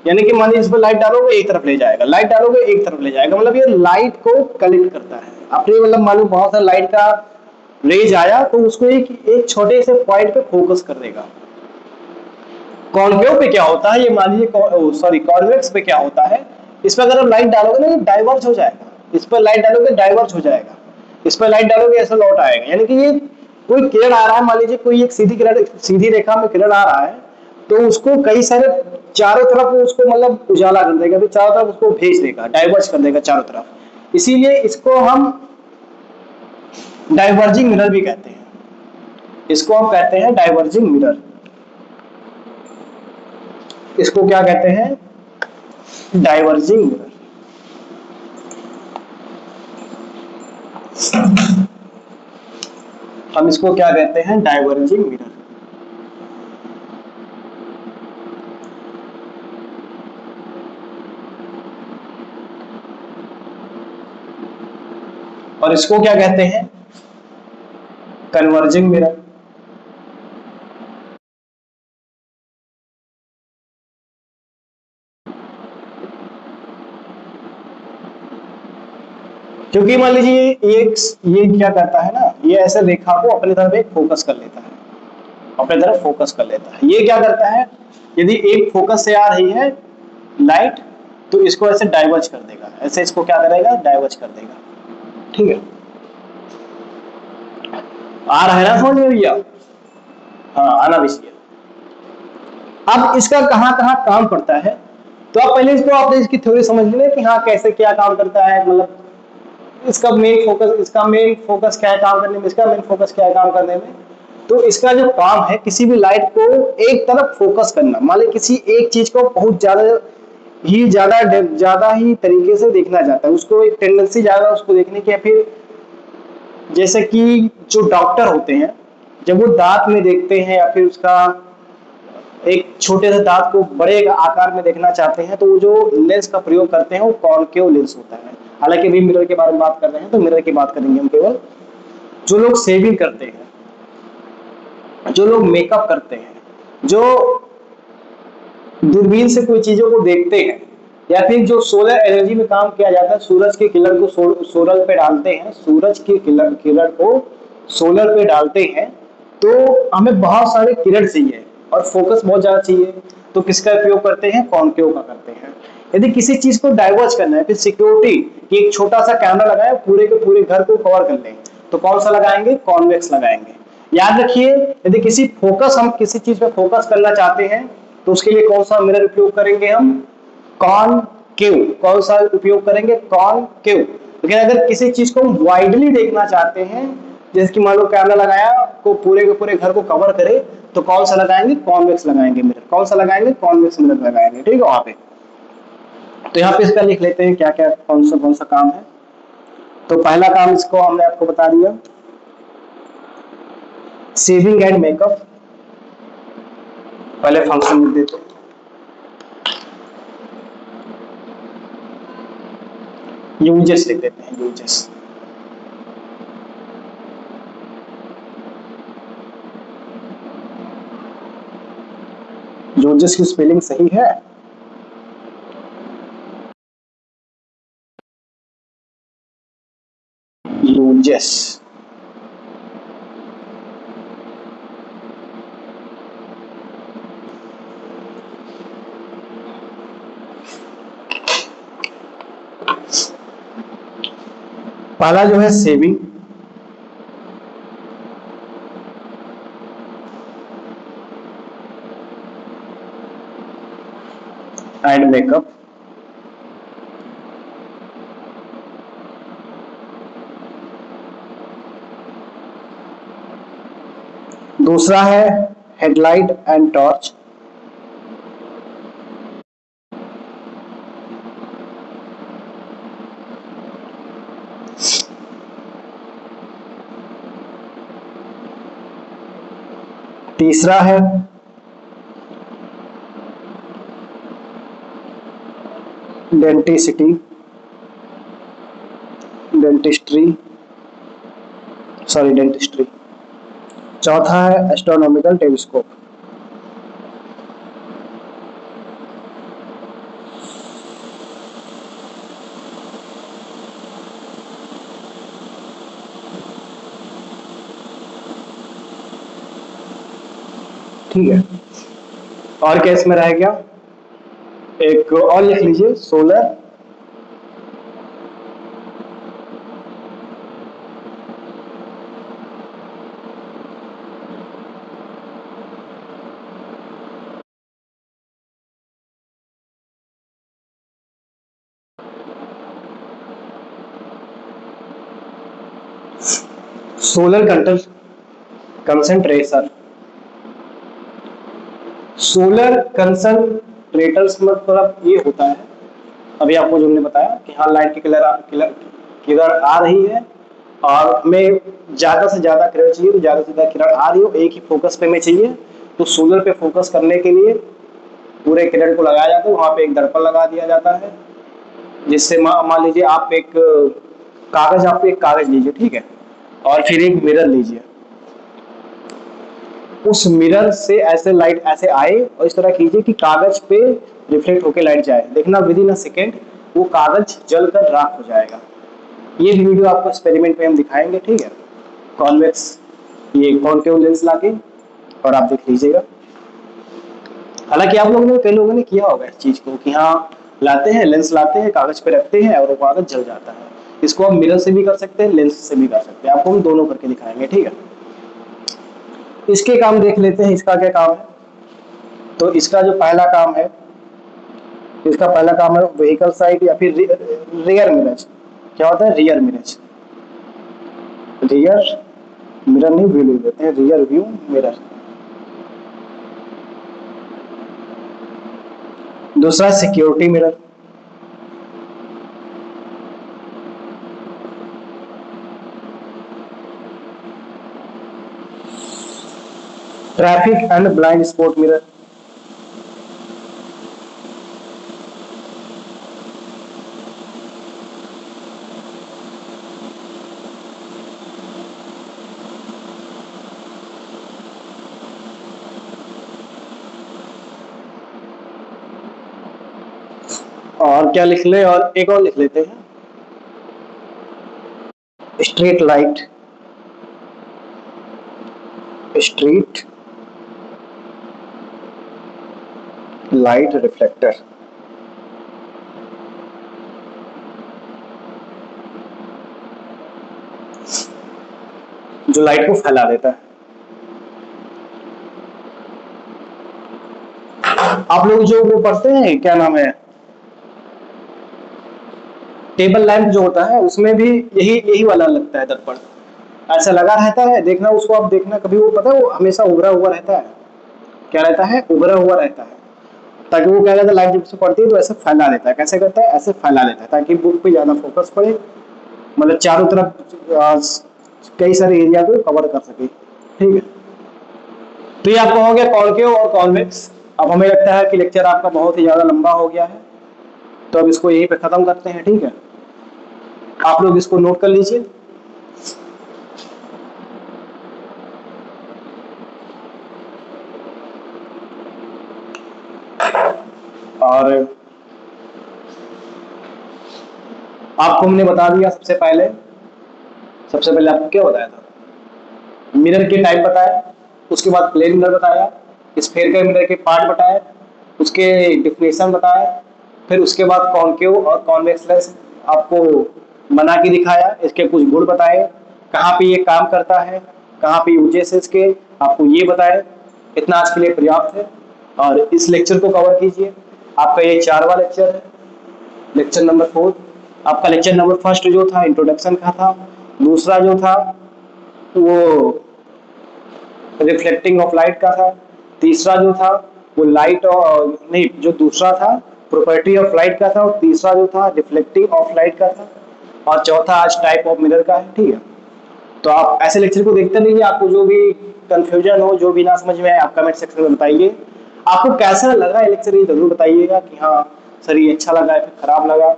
यानी कि मान लीजिए इस पर लाइट डालोगे एक तरफ ले जाएगा, लाइट डालोगे एक तरफ ले जाएगा, मतलब ये लाइट को कलेक्ट करता है। आपने मतलब मालूम बहुत सारा लाइट का रेज आया तो उसको एक छोटे से पॉइंट पे फोकस कर देगा। कॉन्केव पे क्या होता है, ये मान लीजिए, सॉरी, कॉन्वेक्स पे क्या होता है, इस पर अगर आप लाइट डालोगे ना ये डाइवर्ज हो जाएगा, इस पर लाइट डालोगे डाइवर्ज हो जाएगा, इस पर लाइट डालोगे ऐसा लौट आएगा। यानी कि ये कोई किरण आ रहा है, मान लीजिए कोई एक सीधी किरण, सीधी रेखा में किरण आ रहा है, तो उसको कई सारे चारों तरफ उसको मतलब उजाला कर देगा, फिर चारों तरफ उसको भेज देगा, डाइवर्ज कर देगा चारों तरफ। इसीलिए इसको हम डाइवर्जिंग मिरर भी कहते हैं, इसको हम कहते हैं डाइवर्जिंग मिरर। इसको क्या कहते हैं? Diverging mirror. हम इसको क्या कहते हैं? Diverging mirror. और इसको क्या कहते हैं? Converging mirror. क्योंकि मान लीजिए ये क्या करता है ना, ये ऐसे रेखा को अपनी तरफ एक फोकस कर लेता है, अपनी तरफ फोकस कर लेता है। ये क्या करता है, यदि एक फोकस से आ रही है लाइट, तो इसको ऐसे डाइवर्ज कर देगा, ऐसे इसको क्या करेगा? डाइवर्ज कर देगा। ठीक है, आ रहा है ना समझ में भैया? हाँ, आना भी चाहिए। अब इसका कहाँ कहाँ काम पड़ता है, तो आप पहले इसको आपने इसकी थ्योरी समझ लें कि हाँ कैसे क्या काम करता है, मतलब इसका मेन फोकस क्या है काम करने में, इसका मेन फोकस क्या है काम करने में। तो इसका जो काम है, किसी भी लाइट को एक तरफ फोकस करना। मान ली किसी एक चीज को बहुत ज्यादा ही तरीके से देखना चाहता है, उसको एक टेंडेंसी ज्यादा उसको देखने की, या फिर जैसे कि जो डॉक्टर होते हैं, जब वो दांत में देखते हैं या फिर उसका एक छोटे से दांत को बड़े आकार में देखना चाहते हैं, तो वो जो लेंस का प्रयोग करते हैं वो कॉनकेव लेंस होता है। हालांकि अभी मिरर के बारे में बात कर रहे हैं, तो मिरर की बात करेंगे हम केवल। जो लोग शेविंग करते हैं, जो लोग मेकअप करते हैं, जो दूरबीन से कोई चीजों को देखते हैं, या फिर जो सोलर एनर्जी में काम किया जाता है, सूरज की किरण को सोलर पे डालते हैं, सूरज की किरण को सोलर पे डालते हैं, तो हमें बहुत सारे किरण चाहिए और फोकस बहुत ज्यादा चाहिए। तो किसका उपयोग करते हैं? कॉनकेव का करते हैं। यदि किसी चीज को डाइवर्ज करना है, फिर सिक्योरिटी कि एक छोटा सा कैमरा लगाए पूरे के पूरे घर को कवर कर लें, तो कौन सा लगाएंगे? कॉन्वेक्स लगाएंगे। याद रखिए, यदि हम किसी चीज पे फोकस करना चाहते हैं, तो उसके लिए कौन सा मिरर उपयोग करेंगे हम? कॉनकेव। कौन सा उपयोग करेंगे? कॉनकेव। लेकिन अगर किसी चीज को हम वाइडली देखना चाहते हैं, जैसे कि मान लो कैमरा लगाया को पूरे के पूरे घर को कवर करे, तो कौन सा लगाएंगे? कॉन्वेक्स लगाएंगे मिरर। कौन सा लगाएंगे? कॉन्वेक्स मिरर लगाएंगे। ठीक है वहां पे। तो यहाँ पे इसका लिख लेते हैं क्या क्या कौन सा काम है। तो पहला काम इसको हमने आपको बता दिया, शेविंग एंड मेकअप। पहले फंक्शन लिख देते हैं। यूजेस लिख देते हैं, यूजेस। यूजेस की स्पेलिंग सही है? यूजेस। पहला जो है सेविंग एंड मेकअप। दूसरा है हेडलाइट एंड टॉर्च। तीसरा है डेंटिसिटी, डेंटिस्ट्री, सॉरी डेंटिस्ट्री। चौथा है एस्ट्रोनॉमिकल टेलीस्कोप। ठीक है, और क्या इसमें रह गया? एक और लिख लीजिए, सोलर सोलर कंसंट्रेशन। सोलर इल्यूस्ट्रेटर्स मतलब ये होता है, अभी आपको जो हमने बताया कि हाँ लाइट की किरण आ रही है और हमें ज़्यादा से ज़्यादा किरण चाहिए, तो ज़्यादा से ज़्यादा किरण आ रही हो एक ही फोकस पे हमें चाहिए, तो सोलर पे फोकस करने के लिए पूरे किरण को लगाया जाता है, वहाँ पे एक दर्पण लगा दिया जाता है, जिससे मान लीजिए आप एक कागज लीजिए, ठीक है, और फिर एक मिरर लीजिए, उस मिरर से ऐसे लाइट ऐसे आए और इस तरह कीजिए कि कागज पे रिफ्लेक्ट होकर लाइट जाए, देखना विद इन अ सेकेंड वो कागज जलकर राख हो जाएगा। ये वीडियो आपको एक्सपेरिमेंट में हम दिखाएंगे, ठीक है, कॉन्वेक्स ये कॉन्केव लेंस लाके, और आप देख लीजिएगा। हालांकि आप लोगों ने कई लोगों ने किया होगा इस चीज को कि हाँ लाते हैं लेंस, लाते हैं कागज पे रखते हैं और वो कागज जल जाता है। इसको हम मिरर से भी कर सकते हैं, लेंस से भी कर सकते हैं, आपको हम दोनों करके दिखाएंगे, ठीक है। इसके काम देख लेते हैं, इसका क्या काम है। तो इसका जो पहला काम है, इसका पहला काम है व्हीकल साइड या फिर रियर मिरर। क्या होता है रियर मिरर? रियर मिरर नहीं, व्यू लिख देते हैं, रियर व्यू मिरर। दूसरा security mirror. Traffic and blind spot mirror. और क्या लिख ले, और एक और लिख लेते हैं, street light. Street light reflector, जो लाइट को फैला देता है। आप लोग जो वो पढ़ते हैं, क्या नाम है, टेबल लैंप जो होता है उसमें भी यही यही वाला लगता है दर्पण, ऐसा लगा रहता है, देखना उसको, आप देखना कभी, वो पता है वो हमेशा उभरा हुआ रहता है। क्या रहता है? उभरा हुआ रहता है, ताकि वो क्या कहता है, लाइट जब से पड़ती है तो ऐसे फैला देता है। कैसे करता है? ऐसे फैला देता है ताकि बुक पे ज्यादा फोकस पड़े, मतलब चारों तरफ कई सारे एरिया को कवर कर सके, ठीक है। तो ये आपका हो गया कॉनकेव और कॉन्वेक्स। अब हमें लगता है कि लेक्चर आपका बहुत ही ज्यादा लंबा हो गया है, तो अब इसको यहीं पे खत्म करते हैं, ठीक है। आप लोग इसको नोट कर लीजिए। और आपको हमने बता दिया, सबसे पहले आपको क्या बताया था, मिरर के टाइप बताया, उसके बाद प्लेन मिरर बताया, स्फेयर के मिरर के पार्ट बताए, उसके डिफिनेशन बताया, फिर उसके बाद कॉनकेव और कॉन्वेक्स लेंस आपको बना के दिखाया, इसके कुछ गुण बताए, कहाँ पे ये काम करता है, कहाँ पे यूजेस है इसके, आपको ये बताए। इतना आज के लिए पर्याप्त है, और इस लेक्चर को कवर कीजिए। आपका ये 4वां लेक्चर है, लेक्चर नंबर 4। आपका लेक्चर नंबर फर्स्ट जो था इंट्रोडक्शन का था, दूसरा जो था वो रिफ्लेक्टिंग ऑफ लाइट का था, तीसरा जो था वो लाइट और नहीं, जो दूसरा था प्रॉपर्टी ऑफ लाइट का था, और तीसरा जो था रिफ्लेक्टिंग ऑफ लाइट का था, और चौथा आज टाइप ऑफ मिरर का है, ठीक है। तो आप ऐसे लेक्चर को देखते रहिए, आपको जो भी कंफ्यूजन हो, जो भी ना समझ में आए, आप कमेंट सेक्शन में बताइए। आपको कैसा लगा ये लेक्चर, ये जरूर बताइएगा कि हाँ सर ये अच्छा लगा या फिर खराब लगा,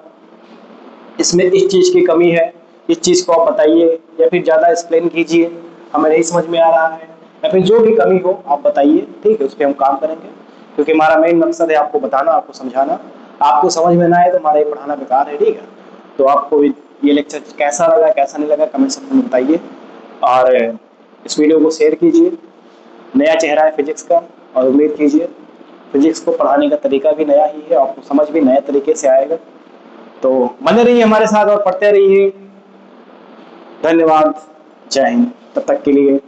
इसमें इस चीज की कमी है, इस चीज को आप बताइए, या फिर ज्यादा एक्सप्लेन कीजिए, हमें नहीं समझ में आ रहा है, या फिर जो भी कमी हो आप बताइए, ठीक है, उस पर हम काम करेंगे। क्योंकि हमारा मेन मकसद है आपको बताना, आपको समझाना। आपको समझ में ना आए तो हमारा ये पढ़ाना बेकार है, ठीक है। तो आपको ये लेक्चर कैसा लगा, कैसा नहीं लगा, कमेंट सेक्शन में बताइए, और इस वीडियो को शेयर कीजिए। नया चेहरा है फिजिक्स का, और उम्मीद कीजिए फिजिक्स को पढ़ाने का तरीका भी नया ही है, आपको समझ भी नए तरीके से आएगा। तो बने रहिए हमारे साथ और पढ़ते रहिए। धन्यवाद, जय हिंद, तब तक के लिए।